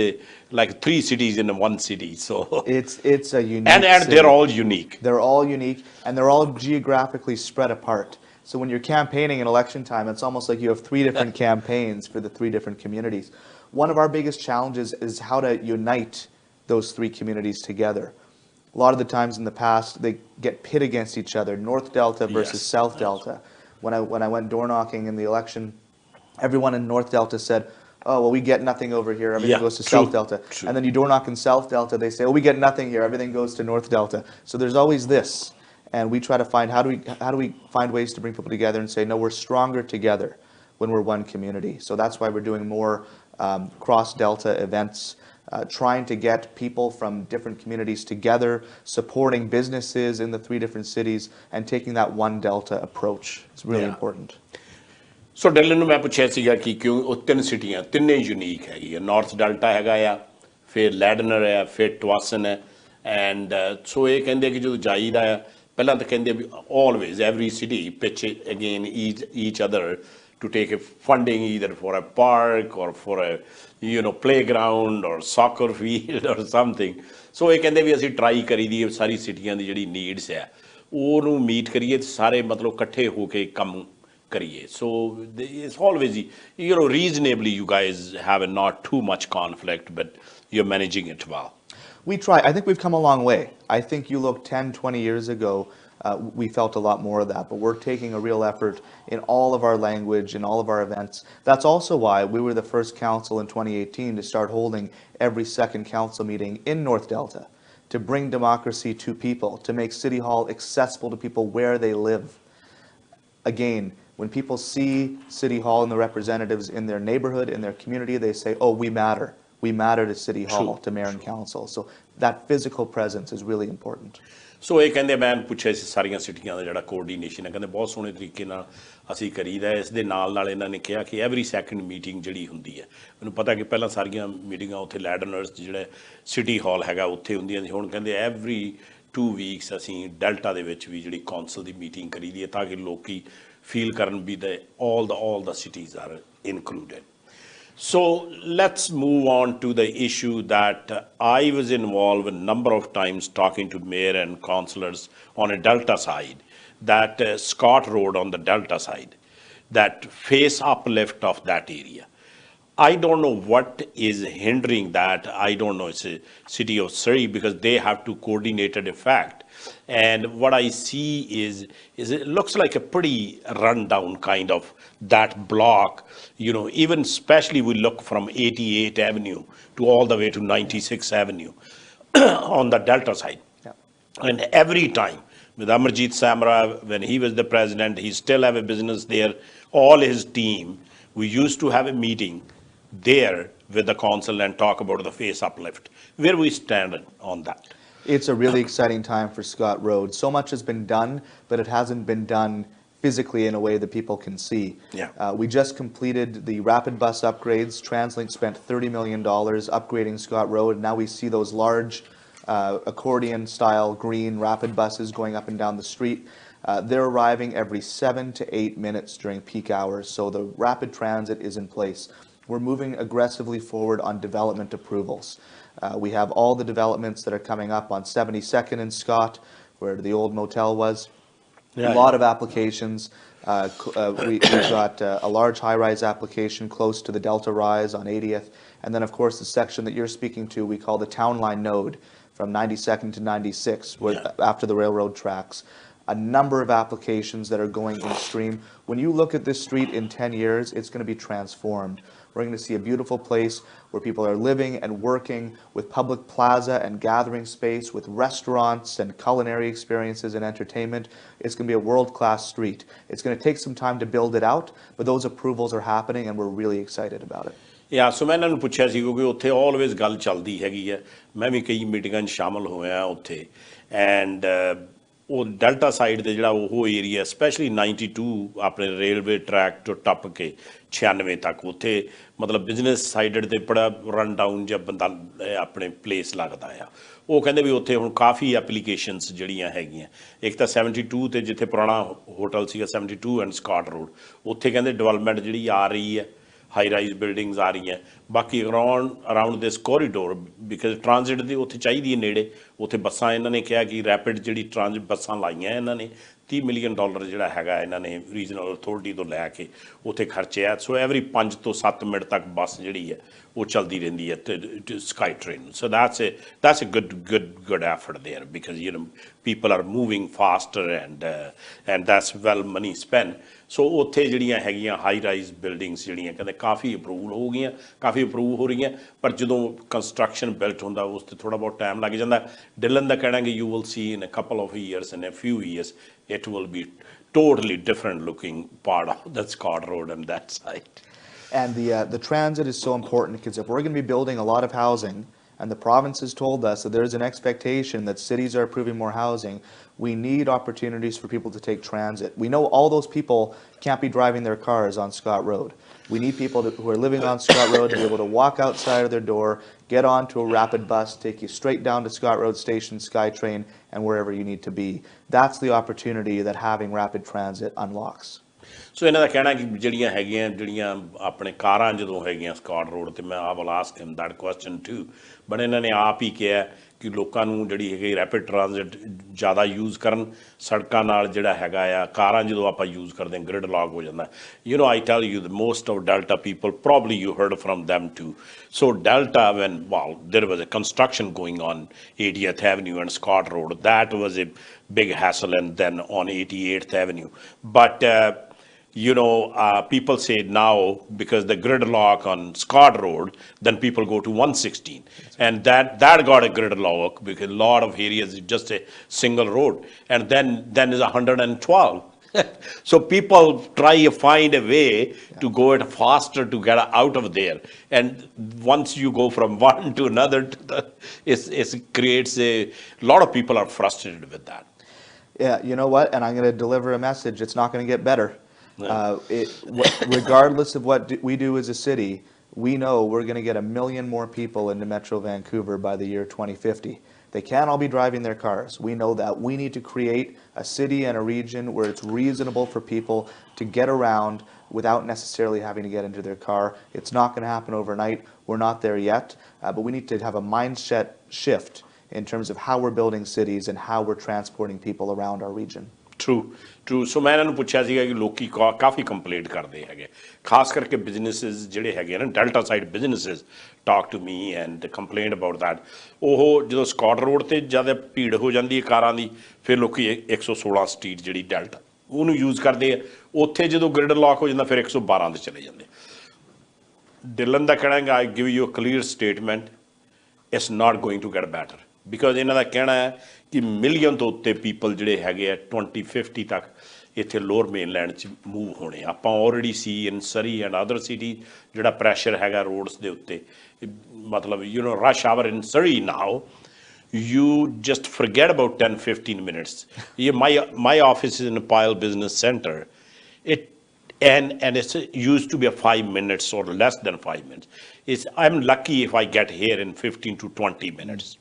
like 3 cities in one city so it's a unique and they're all unique and they're all geographically spread apart so when you're campaigning in election time it's almost like you have 3 different campaigns for the 3 different communities one of our biggest challenges is how to unite those 3 communities together. A lot of the times in the past, they get pit against each other, North Delta versus South Delta. When I went door knocking in the election, everyone in North Delta said, oh, well, we get nothing over here, everything goes to South Delta. And then you door knock in South Delta, they say, oh, we get nothing here, everything goes to North Delta. So there's always this. And we try to find, how do we find ways to bring people together and say, no, we're stronger together when we're one community. So that's why we're doing more cross-Delta events, trying to get people from different communities together, supporting businesses in the 3 different cities, and taking that one Delta approach. It's really important. So Dylan ਨੂੰ ਮੈਂ ਪੁੱਛਿਆ ਸੀਗਾ ਕਿ ਕਿਉਂ ਉਹ 3 ਸਿਟੀਆਂ ਤਿੰਨੇ unique ਹੈਗੀ ਹੈ ਨਾਰਥ ਡੈਲਟਾ ਹੈਗਾ ਆ ਫਿਰ ਲੈਡਨਰ ਹੈ ਫਿਰ ਟਵਾਸਨ ਹੈ ਐਂਡ ਸੋ ਇਹ ਕਹਿੰਦੇ ਕਿ ਜਦੋਂ ਜਾਈਦਾ ਆ ਪਹਿਲਾਂ ਤਾਂ ਕਹਿੰਦੇ we always every city pitch again each other to take a funding either for a park or for a playground or soccer field or something so ਇਹ ਕਹਿੰਦੇ ਵੀ ਅਸੀਂ ਟਰਾਈ ਕਰੀਦੀ ਸਾਰੀ ਸਿਟੀਆਂ ਦੀ ਜਿਹੜੀ ਨੀਡਸ ਹੈ ਉਹਨੂੰ ਮੀਟ ਕਰੀਏ ਤੇ ਸਾਰੇ ਮਤਲਬ ਇਕੱਠੇ ਹੋ ਕੇ ਕੰਮ ਕਰੀਏ so it's always reasonably you guys have not too much conflict but you're managing it well. We try. I think we've come a long way. I think you look 10, 20 years ago, we felt a lot more of that, but we're taking a real effort in all of our language, in all of our events. That's also why we were the first council in 2018 to start holding every second council meeting in North Delta, to bring democracy to people, to make City Hall accessible to people where they live. Again, when people see City Hall and the representatives in their neighborhood, in their community, they say, oh, we matter. We matter to City Hall, to Mayor and Council. So that physical presence is really important. ਸੋ ਇਹ ਕਹਿੰਦੇ ਮੈਂ ਪੁੱਛਿਆ ਸੀ ਸਾਰੀਆਂ ਸਿਟੀਆਂ ਦਾ ਜਿਹੜਾ coordination ਹੈ ਕਹਿੰਦੇ ਬਹੁਤ ਸੋਹਣੇ ਤਰੀਕੇ ਨਾਲ ਅਸੀਂ ਕਰੀਦਾ ਇਸ ਦੇ ਨਾਲ ਇਹਨਾਂ ਨੇ ਕਿਹਾ ਕਿ ਐਵਰੀ ਸੈਕਿੰਡ ਮੀਟਿੰਗ ਜਿਹੜੀ ਹੁੰਦੀ ਹੈ ਮੈਨੂੰ ਪਤਾ ਕਿ ਪਹਿਲਾਂ ਸਾਰੀਆਂ ਮੀਟਿੰਗਾਂ ਉੱਥੇ ਲੈਡਨਰਸ ਜਿਹੜੇ ਸਿਟੀ ਹਾਲ ਹੈਗਾ ਉੱਥੇ ਹੁੰਦੀਆਂ ਸੀ ਹੁਣ ਕਹਿੰਦੇ ਐਵਰੀ 2 ਵੀਕਸ ਅਸੀਂ ਡੈਲਟਾ ਦੇ ਵਿੱਚ ਵੀ ਜਿਹੜੀ ਕੌਂਸਲ ਦੀ ਮੀਟਿੰਗ ਕਰੀਦੀ ਹੈ ਤਾਂ ਕਿ ਲੋਕੀ ਫੀਲ ਕਰਨ ਵੀ all the cities are included. So let's move on to the issue that I was involved a number of times talking to mayor and councillors on a Delta side, that Scott Road on the Delta side, that face uplift of that area. I don't know what is hindering that. I don't know. It's a city of Surrey because they have to coordinate an effect. And what I see is it looks like a pretty rundown kind of that block, even especially we look from 88 Avenue to all the way to 96 Avenue on the Delta side. Yeah. And every time with Amarjeet Samra, when he was the president, he still have a business there. All his team, we used to have a meeting there with the council and talk about the face uplift. Where we stand on that? It's a really exciting time for Scott Road. So much has been done, but it hasn't been done physically in a way that people can see. Yeah. We just completed the rapid bus upgrades. TransLink spent $30 million upgrading Scott Road, and now we see those large accordion-style green rapid buses going up and down the street. They're arriving every 7 to 8 minutes during peak hours, so the rapid transit is in place. We're moving aggressively forward on development approvals. We have all the developments that are coming up on 72nd and Scott, where the old motel was. A lot of applications. We've got a large high-rise application close to the Delta Rise on 80th. And then, of course, the section that you're speaking to, we call the Town Line Node from 92nd to 96, after the railroad tracks. A number of applications that are going in stream. When you look at this street in 10 years, it's going to be transformed. We're going to see a beautiful place where people are living and working, with public plaza and gathering space, with restaurants and culinary experiences and entertainment. It's going to be a world-class street. It's going to take some time to build it out, but those approvals are happening and we're really excited about it. Yeah, so ਮੈਂ ਇਹਨਾਂ ਨੂੰ ਪੁੱਛਿਆ ਸੀ ਕਿਉਂਕਿ ਉੱਥੇ always ਗੱਲ ਚੱਲਦੀ ਹੈਗੀ ਹੈ ਮੈਂ ਵੀ ਕਈ ਮੀਟਿੰਗਾਂ 'ਚ ਸ਼ਾਮਲ ਹੋਇਆ ਉੱਥੇ ਐਂਡ ਉਹ ਡੈਲਟਾ ਸਾਈਡ ਦੇ ਜਿਹੜਾ ਉਹ ਏਰੀਆ ਸਪੈਸ਼ਲੀ 92 ਆਪਣੇ ਰੇਲਵੇ ਟਰੈਕ ਤੋਂ ਟੱਪ ਕੇ 96 ਤੱਕ ਉੱਥੇ ਮਤਲਬ ਬਿਜ਼ਨਸ ਸਾਈਡਡ 'ਤੇ ਬੜਾ ਰਨ ਡਾਊਨ ਜਿਹਾ ਬੰਦਾ ਆਪਣੇ ਪਲੇਸ ਲੱਗਦਾ ਆ ਉਹ ਕਹਿੰਦੇ ਵੀ ਉੱਥੇ ਹੁਣ ਕਾਫੀ ਐਪਲੀਕੇਸ਼ਨਸ ਜਿਹੜੀਆਂ ਹੈਗੀਆਂ ਇੱਕ ਤਾਂ 72 ਤੇ ਜਿੱਥੇ ਪੁਰਾਣਾ ਹੋਟਲ ਸੀਗਾ 72 ਐਂਡ ਸਕਾਟ ਰੋਡ ਉੱਥੇ ਕਹਿੰਦੇ ਡਿਵੈਲਪਮੈਂਟ ਜਿਹੜੀ ਆ ਰਹੀ ਹੈ ਹਾਈ ਰਾਈਜ਼ ਬਿਲਡਿੰਗਸ ਆ ਰਹੀਆਂ ਬਾਕੀ around this corridor because transit ਦੀ ਉੱਥੇ ਚਾਹੀਦੀ ਹੈ ਨੇੜੇ ਉੱਥੇ ਬੱਸਾਂ ਇਹਨਾਂ ਨੇ ਕਿਹਾ ਕਿ ਰੈਪਿਡ ਜਿਹੜੀ ਟਰਾਂਜ਼ਿਟ ਬੱਸਾਂ ਲਾਈਆਂ ਇਹਨਾਂ ਨੇ $30 million ਜਿਹੜਾ ਹੈਗਾ ਇਹਨਾਂ ਨੇ ਰੀਜਨਲ ਅਥਾਰਟੀ ਤੋਂ ਲੈ ਕੇ ਉੱਥੇ ਖਰਚਿਆ ਸੋ ਐਵਰੀ 5 ਤੋਂ 7 ਮਿੰਟ ਤੱਕ ਬੱਸ ਜਿਹੜੀ ਹੈ ਉਹ ਚੱਲਦੀ ਰਹਿੰਦੀ ਹੈ sky train so that's a good effort there because people are moving faster and that's well money spent ਸੋ ਉੱਥੇ ਜਿਹੜੀਆਂ ਹੈਗੀਆਂ ਹਾਈ ਰਾਈਜ਼ ਬਿਲਡਿੰਗਸ ਜਿਹੜੀਆਂ ਕਹਿੰਦੇ ਕਾਫੀ ਅਪਰੂਵਲ ਹੋ ਗਈਆਂ ਕਾਫੀ ਅਪਰੂਵ ਹੋ ਰਹੀਆਂ ਪਰ ਜਦੋਂ ਕੰਸਟਰਕਸ਼ਨ ਬਿਲਟ ਹੁੰਦਾ ਉਸ 'ਤੇ ਥੋੜ੍ਹਾ ਬਹੁਤ ਟਾਈਮ ਲੱਗ ਜਾਂਦਾ ਡਿਲਨ ਦਾ ਕਹਿਣਾ ਕਿ you will see in a couple of years in a few years it will be totally different looking part of the Scott Road and that side. And the transit is so important because if we're going to be building a lot of housing, and the province has told us that there's an expectation that cities are approving more housing, we need opportunities for people to take transit. We know all those people can't be driving their cars on Scott Road. We need people who are living on Scott Road to be able to walk outside of their door, get onto a rapid bus, take you straight down to Scott Road Station, SkyTrain, and wherever you need to be. That's the opportunity that having rapid transit unlocks. ਸੋ ਇਹਨਾਂ ਦਾ ਕਹਿਣਾ ਕਿ ਜਿਹੜੀਆਂ ਆਪਣੇ ਕਾਰਾਂ ਜਦੋਂ ਹੈਗੀਆਂ Scott road 'ਤੇ ਮੈਂ I will ask him that question too but ਇਹਨਾਂ ਨੇ ਆਪ ਹੀ ਕਿਹਾ कि लोगों नूं जिहड़ी हैगी रैपिड ट्रांजिट ज़्यादा यूज़ करन सड़कां नाल जिहड़ा हैगा आ कारां जदों आपां यूज़ करदे हां ग्रिड लॉक हो जांदा you know I tell you the most of Delta people probably you heard from them too so Delta when well there was a construction going on 80th Avenue and Scott Road that was a big hassle and then on 88th Avenue but you know, people say now because the gridlock on Scott Road, then people go to 116, and that got a gridlock because a lot of areas is just a single road, and then is 112. So people try to find a way to go it faster to get out of there, and once you go from one to another, it creates a lot of people are frustrated with that. Yeah, you know what? And I'm going to deliver a message. It's not going to get better. Regardless of what we do as a city, we know we're going to get 1 million more people into Metro Vancouver by the year 2050. They can't all be driving their cars. We know that. We need to create a city and a region where it's reasonable for people to get around without necessarily having to get into their car. It's not going to happen overnight. We're not there yet, but we need to have a mindset shift in terms of how we're building cities and how we're transporting people around our region. True. So मैं इन्होंने पूछा सीगा कि लोग काफ़ी complaint करते हैं खास करके बिजनेसेस ਜਿਹੜੇ ਹੈਗੇ ਨਾ Delta side businesses talk to me and complaint about that ਉਹ ਜਦੋਂ ਸਕਾਟ ਰੋਡ ਤੇ ਜ਼ਿਆਦਾ ਭੀੜ ਹੋ ਜਾਂਦੀ ਹੈ ਕਾਰਾਂ ਦੀ ਫਿਰ ਲੋਕੀ 116 ਸਟਰੀਟ ਜਿਹੜੀ ਡੈਲਟਾ ਉਹਨੂੰ ਯੂਜ਼ ਕਰਦੇ ਆ ਉੱਥੇ ਜਦੋਂ ਗ੍ਰਿਡ ਲੌਕ ਹੋ ਜਾਂਦਾ ਫਿਰ 112 ਤੇ ਚਲੇ ਜਾਂਦੇ ਡਿਲਨ ਦਾ ਕਹਿਣਾ ਹੈ I give you a clear statement it's not going to get better because ਇਹਨਾਂ ਦਾ ਕਹਿਣਾ ਹੈ कि मिलियन तो उत्ते पीपल जिहड़े हैगे 2050 तक इत्थे लोअर मेनलैंड च मूव होने आपां ऑलरेडी सी इन सरी एंड अदर सिटी जिहड़ा प्रैशर हैगा रोड्स दे उत्ते मतलब यू नो रश आवर इन सरी now you just forget about 10-15 minutes my office is in a Pile Business Center and it's used to be a 5 minutes or less than 5 minutes I'm lucky if I get here in 15 to 20 minutes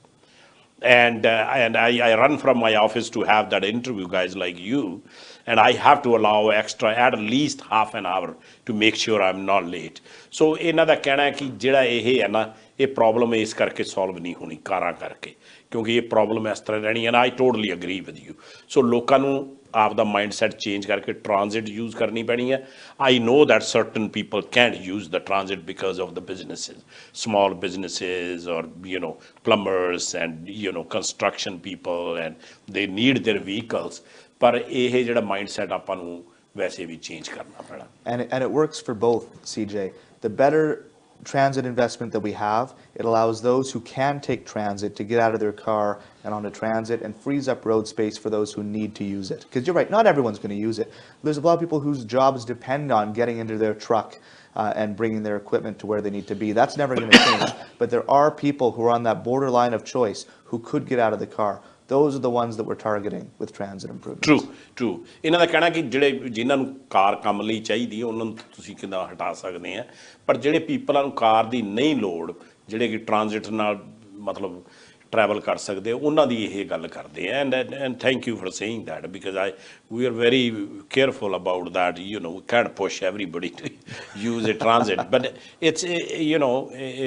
and I run from my office to have that interview guys like you and I have to allow extra at least half an hour to make sure I'm not late so ਇਹਨਾਂ ਦਾ ਕਹਿਣਾ ਹੈ ਕਿ ਜਿਹੜਾ ਇਹ ਹੈ ਨਾ ਇਹ ਪ੍ਰੋਬਲਮ ਇਸ ਕਰਕੇ ਸੋਲਵ ਨਹੀਂ ਹੋਣੀ ਕਾਰਾਂ ਕਰਕੇ ਕਿਉਂਕਿ ਇਹ ਪ੍ਰੋਬਲਮ ਇਸ ਤਰ੍ਹਾਂ ਰਹਿਣੀ ਹੈ ਨਾ I totally agree with you so ਲੋਕਾਂ ਨੂੰ ਆਪਦਾ ਮਾਈਂਡਸੈਟ ਚੇਂਜ ਕਰਕੇ ਟ੍ਰਾਂਜ਼ਿਟ ਯੂਜ਼ ਕਰਨੀ ਪੈਣੀ ਹੈ I know that certain people can't use the transit because of the businesses small businesses or you know plumbers and you know construction people and they need their vehicles ਪਰ ਇਹ ਜਿਹੜਾ mindset ਆਪਾਂ ਨੂੰ ਵੈਸੇ ਵੀ change ਕਰਨਾ ਪੈਣਾ and it works for both CJ the better transit investment that we have, it allows those who can take transit to get out of their car and onto transit and frees up road space for those who need to use it. Because you're right, not everyone's going to use it. There's a lot of people whose jobs depend on getting into their truck and bringing their equipment to where they need to be. That's never going to change. But there are people who are on that borderline of choice who could get out of the car. Those are the ones that we're targeting with transit improvements. True. ਇਹਨਾਂ ਦਾ ਕਹਿਣਾ ਕਿ ਜਿਹੜੇ ਜਿਨ੍ਹਾਂ ਨੂੰ ਕਾਰ ਕੰਮ ਲਈ ਚਾਹੀਦੀ ਹੈ ਉਹਨਾਂ ਨੂੰ ਤੁਸੀਂ ਕਿੱਦਾਂ ਹਟਾ ਸਕਦੇ ਆ ਪਰ ਜਿਹੜੇ ਪੀਪਲਾਂ ਨੂੰ ਕਾਰ ਦੀ ਨਹੀਂ ਲੋੜ ਜਿਹੜੇ ਕਿ ਟ੍ਰਾਂਜ਼ਿਟ ਨਾਲ ਮਤਲਬ travel ਕਰ ਸਕਦੇ ਉਹਨਾਂ ਦੀ ਇਹ ਗੱਲ ਕਰਦੇ ਆ and thank you for saying that because we are very careful about that you know we can't push everybody to use a transit but it's you know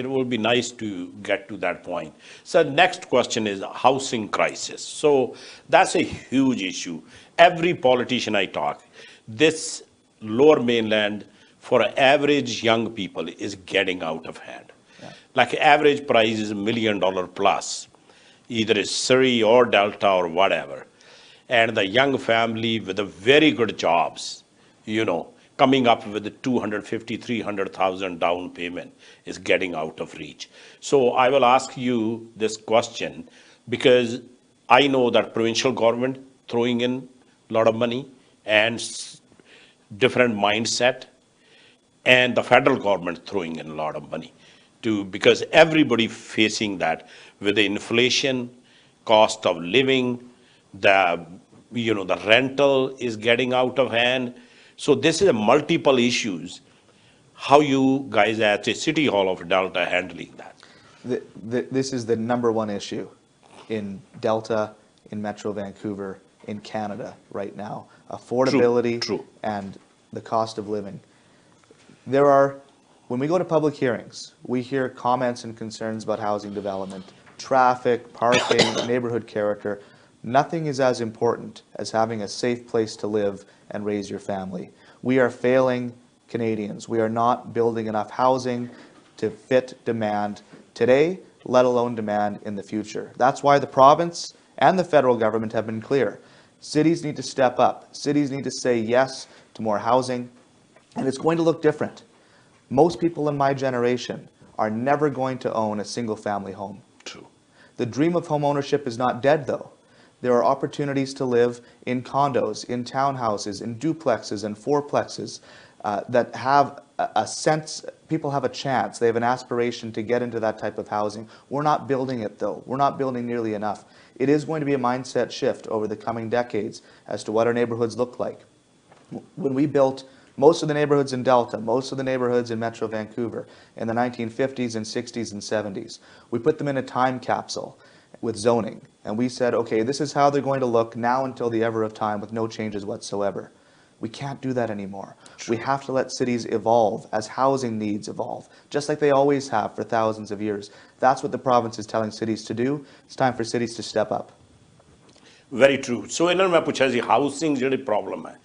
it will be nice to get to that point so next question is housing crisis so that's a huge issue every politician I talk this lower mainland for average young people is getting out of hand like average price is $1 million plus either it's Surrey or Delta or whatever and the young family with the very good jobs you know coming up with the 250,000-300,000 down payment is getting out of reach so I will ask you this question because I know that provincial government throwing in a lot of money and different mindset and the federal government throwing in a lot of money because everybody facing that with the inflation cost of living the you know the rental is getting out of hand so this is a multiple issues how you guys at a city hall of Delta handling that this is the number one issue in Delta in Metro Vancouver in Canada right now affordability True. and the cost of living when we go to public hearings, we hear comments and concerns about housing development. traffic, parking, neighborhood character. Nothing is as important as having a safe place to live and raise your family. We are failing Canadians. We are not building enough housing to fit demand today, let alone demand in the future. That's why the province and the federal government have been clear. Cities need to step up. Cities need to say yes to more housing, and it's going to look different. Most people in my generation are never going to own a single-family home. True. The dream of home ownership is not dead, though. There are opportunities to live in condos, in townhouses, in duplexes and fourplexes that have a sense, people have a chance, they have an aspiration to get into that type of housing. We're not building it, though. We're not building nearly enough. It is going to be a mindset shift over the coming decades as to what our neighborhoods look like. When we built most of the neighborhoods in Delta, most of the neighborhoods in Metro Vancouver in the 1950s and 60s and 70s, we put them in a time capsule with zoning. And we said, okay, this is how they're going to look now until the ever of time with no changes whatsoever. We can't do that anymore. True. We have to let cities evolve as housing needs evolve, just like they always have for thousands of years. That's what the province is telling cities to do. It's time for cities to step up. Very true. So ਇਹਨਾਂ ਨੂੰ ਮੈਂ ਪੁੱਛਿਆ ਸੀ housing ਜਿਹੜੀ problem ਹੈ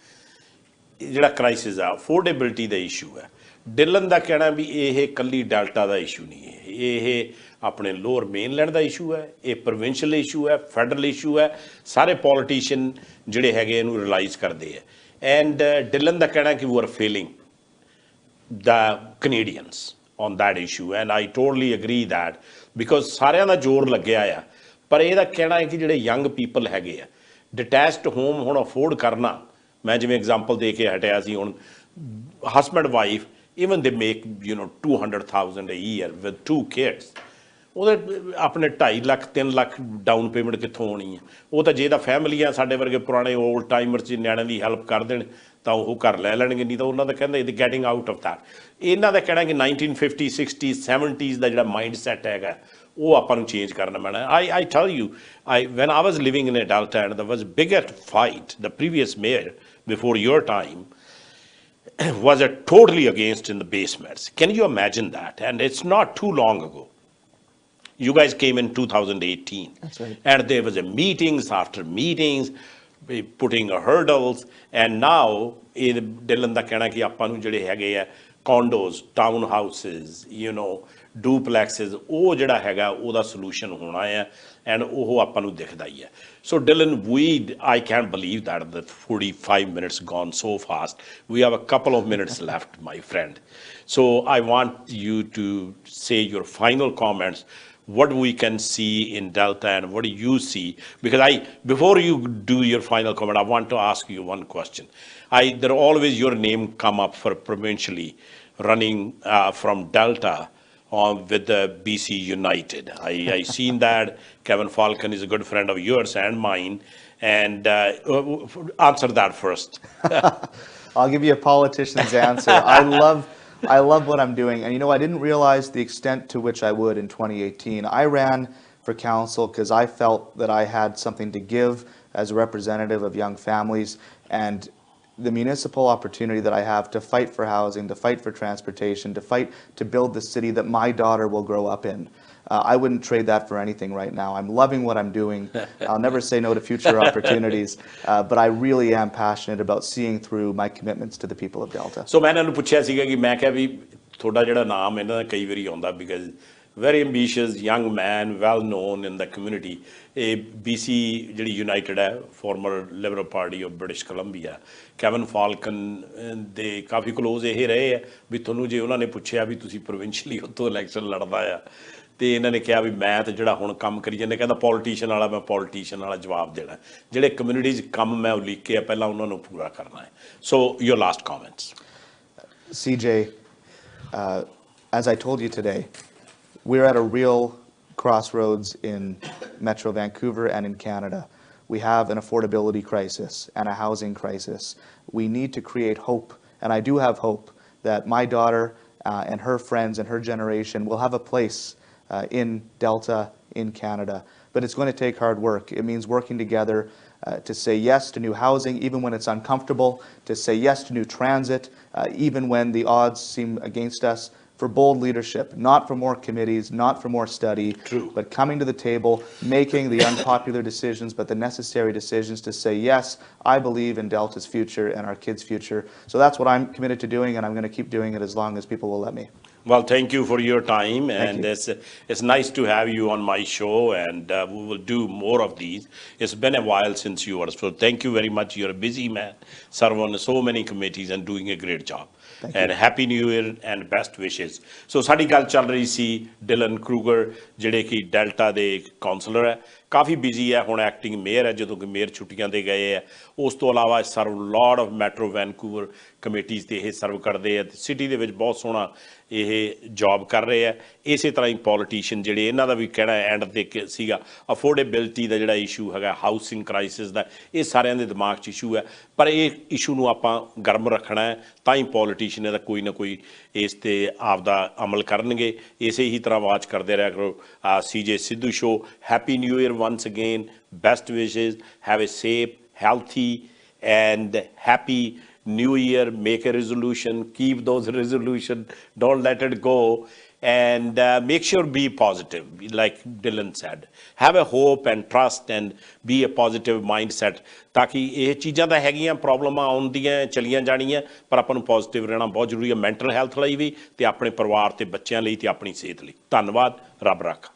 ਜਿਹੜਾ crisis ਆ affordability ਦਾ issue ਹੈ Dylan ਦਾ ਕਹਿਣਾ ਵੀ ਇਹ ਕੱਲੀ ਡੈਲਟਾ ਦਾ ਇਸ਼ੂ ਨਹੀਂ ਹੈ ਇਹ ਆਪਣੇ ਲੋਅਰ ਮੇਨਲੈਂਡ ਦਾ ਇਸ਼ੂ ਹੈ ਇਹ ਪ੍ਰੋਵਿੰਸ਼ੀਅਲ ਇਸ਼ੂ ਹੈ ਫੈਡਰਲ ਇਸ਼ੂ ਹੈ ਸਾਰੇ ਪੋਲੀਟੀਸ਼ੀਅਨ ਜਿਹੜੇ ਹੈਗੇ ਇਹਨੂੰ ਰਿਅਲਾਈਜ਼ ਕਰਦੇ ਆ ਐਂਡ ਡਿਲਨ ਦਾ ਕਹਿਣਾ ਕਿ we are failing the Canadians on that issue and I totally agree that because ਸਾਰਿਆਂ ਦਾ ਜ਼ੋਰ ਲੱਗਿਆ ਆ ਪਰ ਇਹਦਾ ਕਹਿਣਾ ਹੈ ਕਿ ਜਿਹੜੇ ਯੰਗ ਪੀਪਲ ਹੈਗੇ ਆ ਡਿਟੈਚਡ ਹੋਮ ਹੁਣ ਅਫੋਰਡ ਕਰਨਾ ਮੈਂ ਜਿਵੇਂ ਐਗਜ਼ਾਮਪਲ ਦੇ ਕੇ ਹਟਿਆ ਸੀ ਹੁਣ husband wife even they make 200,000 a year with 2 kids ਉਹਦੇ ਆਪਣੇ 2.5 ਲੱਖ 3 ਲੱਖ ਡਾਊਨ ਪੇਮੈਂਟ ਕਿੱਥੋਂ ਆਉਣੀ ਹੈ ਉਹ ਤਾਂ ਜੇ ਤਾਂ ਫੈਮਲੀਆਂ ਸਾਡੇ ਵਰਗੇ ਪੁਰਾਣੇ ਓਲਡ ਟਾਈਮਰ 'ਚ ਨਿਆਣਿਆਂ ਦੀ ਹੈਲਪ ਕਰ ਦੇਣ ਤਾਂ ਉਹ ਘਰ ਲੈ ਲੈਣਗੇ ਨਹੀਂ ਤਾਂ ਉਹਨਾਂ ਦਾ ਕਹਿੰਦਾ ਇਹ ਗੈਟਿੰਗ ਆਊਟ ਆਫ ਦੈਟ ਇਹਨਾਂ ਦਾ ਕਹਿਣਾ ਕਿ 1950 60 70s ਦਾ ਜਿਹੜਾ ਮਾਈਂਡ ਸੈਟ ਹੈਗਾ ਉਹ ਆਪਾਂ ਨੂੰ ਚੇਂਜ ਕਰਨਾ ਪੈਣਾ I tell you when I was living in a Delta and there was a bigger fight the previous mayor before your time was totally against in the basements. Can you imagine that? And it's not too long ago. You guys came in 2018. That's right. And there was meetings after meetings, putting hurdles. And now, Dylan da kehna ki appa nu jehde hege hai condos, townhouses, duplexes, ਉਹ ਜਿਹੜਾ ਹੈਗਾ ਉਹਦਾ solution ਹੋਣਾ ਹੈ and ਉਹ ਆਪਾਂ ਨੂੰ ਦਿਖਦਾ ਹੀ ਹੈ so Dylan I can't believe that the 45 minutes gone so fast we have a couple of minutes left my friend so I want you to say your final comments what we can see in Delta and what do you see because before you do your final comment I want to ask you one question there always your name come up for provincially running from Delta with the BC United. I seen that. Kevin Falcon is a good friend of yours and mine. And answer that first. I'll give you a politician's answer. I love what I'm doing. And I didn't realize the extent to which I would in 2018. I ran for council because I felt that I had something to give as a representative of young families. And the municipal opportunity that I have to fight for housing, to fight for transportation, to fight to build the city that my daughter will grow up in. I wouldn't trade that for anything right now. I'm loving what I'm doing. I'll never say no to future opportunities, but I really am passionate about seeing through my commitments to the people of Delta. So ਮੈਂ ਇਹਨਾਂ ਨੂੰ ਪੁੱਛਿਆ ਸੀਗਾ ਕਿ ਮੈਂ ਕਿਹਾ ਵੀ ਤੁਹਾਡਾ ਜਿਹੜਾ ਨਾਮ ਇਹਨਾਂ ਦਾ ਕਈ ਵਾਰੀ ਆਉਂਦਾ because very ambitious young man well known in the community a BC ਜਿਹੜੀ United ਹੈ former Liberal Party of British Columbia Kevin Falcon ਦੇ ਕਾਫੀ ਕਲੋਜ਼ ਇਹ ਰਹੇ ਆ ਵੀ ਤੁਹਾਨੂੰ ਜੇ ਉਹਨਾਂ ਨੇ ਪੁੱਛਿਆ ਵੀ ਤੁਸੀਂ ਪ੍ਰੋਵਿੰਸ਼ਲੀ ਉੱਥੋਂ ਇਲੈਕਸ਼ਨ ਲੜਦਾ ਆ ਤੇ ਇਹਨਾਂ ਨੇ ਕਿਹਾ ਵੀ ਮੈਂ ਤਾਂ ਜਿਹੜਾ ਹੁਣ ਕੰਮ ਕਰੀ ਜਾਂਦੇ ਕਹਿੰਦਾ ਪੋਲੀਟੀਸ਼ੀਅਨ ਵਾਲਾ ਮੈਂ ਪੋਲੀਟੀਸ਼ੀਅਨ ਵਾਲਾ ਜਵਾਬ ਦੇਣਾ ਜਿਹੜੇ ਕਮਿਊਨਿਟੀਜ਼ ਕੰਮ ਮੈਂ ਉਲੀਕ ਕੇ ਪਹਿਲਾਂ ਉਹਨਾਂ ਨੂੰ ਪੂਰਾ ਕਰਨਾ ਹੈ so your last comments CJ as I told you today we're at a real crossroads in Metro Vancouver and in Canada. We have an affordability crisis and a housing crisis. We need to create hope, and I do have hope that my daughter and her friends and her generation will have a place in Delta, in Canada. But it's going to take hard work. It means working together to say yes to new housing, even when it's uncomfortable, to say yes to new transit, even when the odds seem against us. for bold leadership, not for more committees, not for more study, True. but coming to the table, making the unpopular decisions, but the necessary decisions to say, yes, I believe in Delta's future and our kids' future. So that's what I'm committed to doing, and I'm going to keep doing it as long as people will let me. Well, thank you for your time, and you. it's nice to have you on my show, and we will do more of these. It's been a while since you were, so thank you very much. You're a busy man, serve on so many committees and doing a great job. And Happy New Year and best wishes. So ਸਾਡੀ ਗੱਲ ਚੱਲ ਰਹੀ ਸੀ Dylan ਕਰੂਗਰ ਜਿਹੜੇ ਕਿ delta ਦੇ councillor ਹੈ, ਕਾਫੀ busy ਹੈ, ਹੁਣ ਐਕਟਿੰਗ ਮੇਅਰ ਹੈ, ਜਦੋਂ ਕਿ ਮੇਅਰ ਛੁੱਟੀਆਂ ਤੇ ਗਏ ਹੈ। ਉਸ ਤੋਂ ਇਲਾਵਾ ਸਰਵ ਲਾਰਡ ਆਫ ਮੈਟਰੋ ਵੈਨਕੂਵਰ ਕਮੇਟੀਜ਼ ਤੇ ਇਹ ਸਰਵ ਕਰਦੇ ਆ ਤੇ ਸਿਟੀ ਦੇ ਵਿੱਚ ਬਹੁਤ ਸੋਹਣਾ ਇਹ ਜੌਬ ਕਰ ਰਹੇ ਆ। ਇਸੇ ਤਰ੍ਹਾਂ ਹੀ ਪੋਲੀਟੀਸ਼ੀਅਨ ਜਿਹੜੇ ਇਹਨਾਂ ਦਾ ਵੀ ਕਹਿਣਾ ਐਂਡ ਤੇ ਸੀਗਾ ਅਫੋਰਡੇਬਿਲਿਟੀ ਦਾ ਜਿਹੜਾ ਇਸ਼ੂ ਹੈਗਾ, ਹਾਊਸਿੰਗ ਕ੍ਰਾਈਸਿਸ ਦਾ, ਇਹ ਸਾਰਿਆਂ ਦੇ ਦਿਮਾਗ 'ਚ ਇਸ਼ੂ ਹੈ, ਪਰ ਇਹ ਇਸ਼ੂ ਨੂੰ ਆਪਾਂ ਗਰਮ ਰੱਖਣਾ ਹੈ ਤਾਂ ਹੀ ਪੋਲੀਟੀਸ਼ੀਅਨ ਇਹਦਾ ਕੋਈ ਨਾ ਕੋਈ ਇਸ ਤੇ ਆਪਦਾ ਅਮਲ ਕਰਨਗੇ। ਇਸੇ ਹੀ ਤਰ੍ਹਾਂ ਵਾਚ ਕਰਦੇ ਰਿਹਾ ਕਰੋ CJ Sidhu show. Happy new year once again, best wishes, have a safe, healthy and happy new year. Make a resolution, keep those resolutions, don't let it go, and make sure be positive, like Dylan said. Have a hope and trust and be a positive mindset, ताकि ये चीज़ां ਤਾਂ ਹੈਗੀਆਂ, ਪ੍ਰੋਬਲਮਾਂ ਆਉਂਦੀਆਂ ਚਲੀਆਂ ਜਾਣੀਆਂ, ਪਰ ਆਪਾਂ ਨੂੰ ਪੋਜ਼ਿਟਿਵ ਰਹਿਣਾ ਬਹੁਤ ਜ਼ਰੂਰੀ ਹੈ, ਮੈਂਟਲ ਹੈਲਥ ਲਈ ਵੀ ਤੇ ਆਪਣੇ ਪਰਿਵਾਰ ਤੇ ਬੱਚਿਆਂ ਲਈ ਤੇ ਆਪਣੀ ਸਿਹਤ ਲਈ। ਧੰਨਵਾਦ, ਰੱਬ ਰਾਖਾ।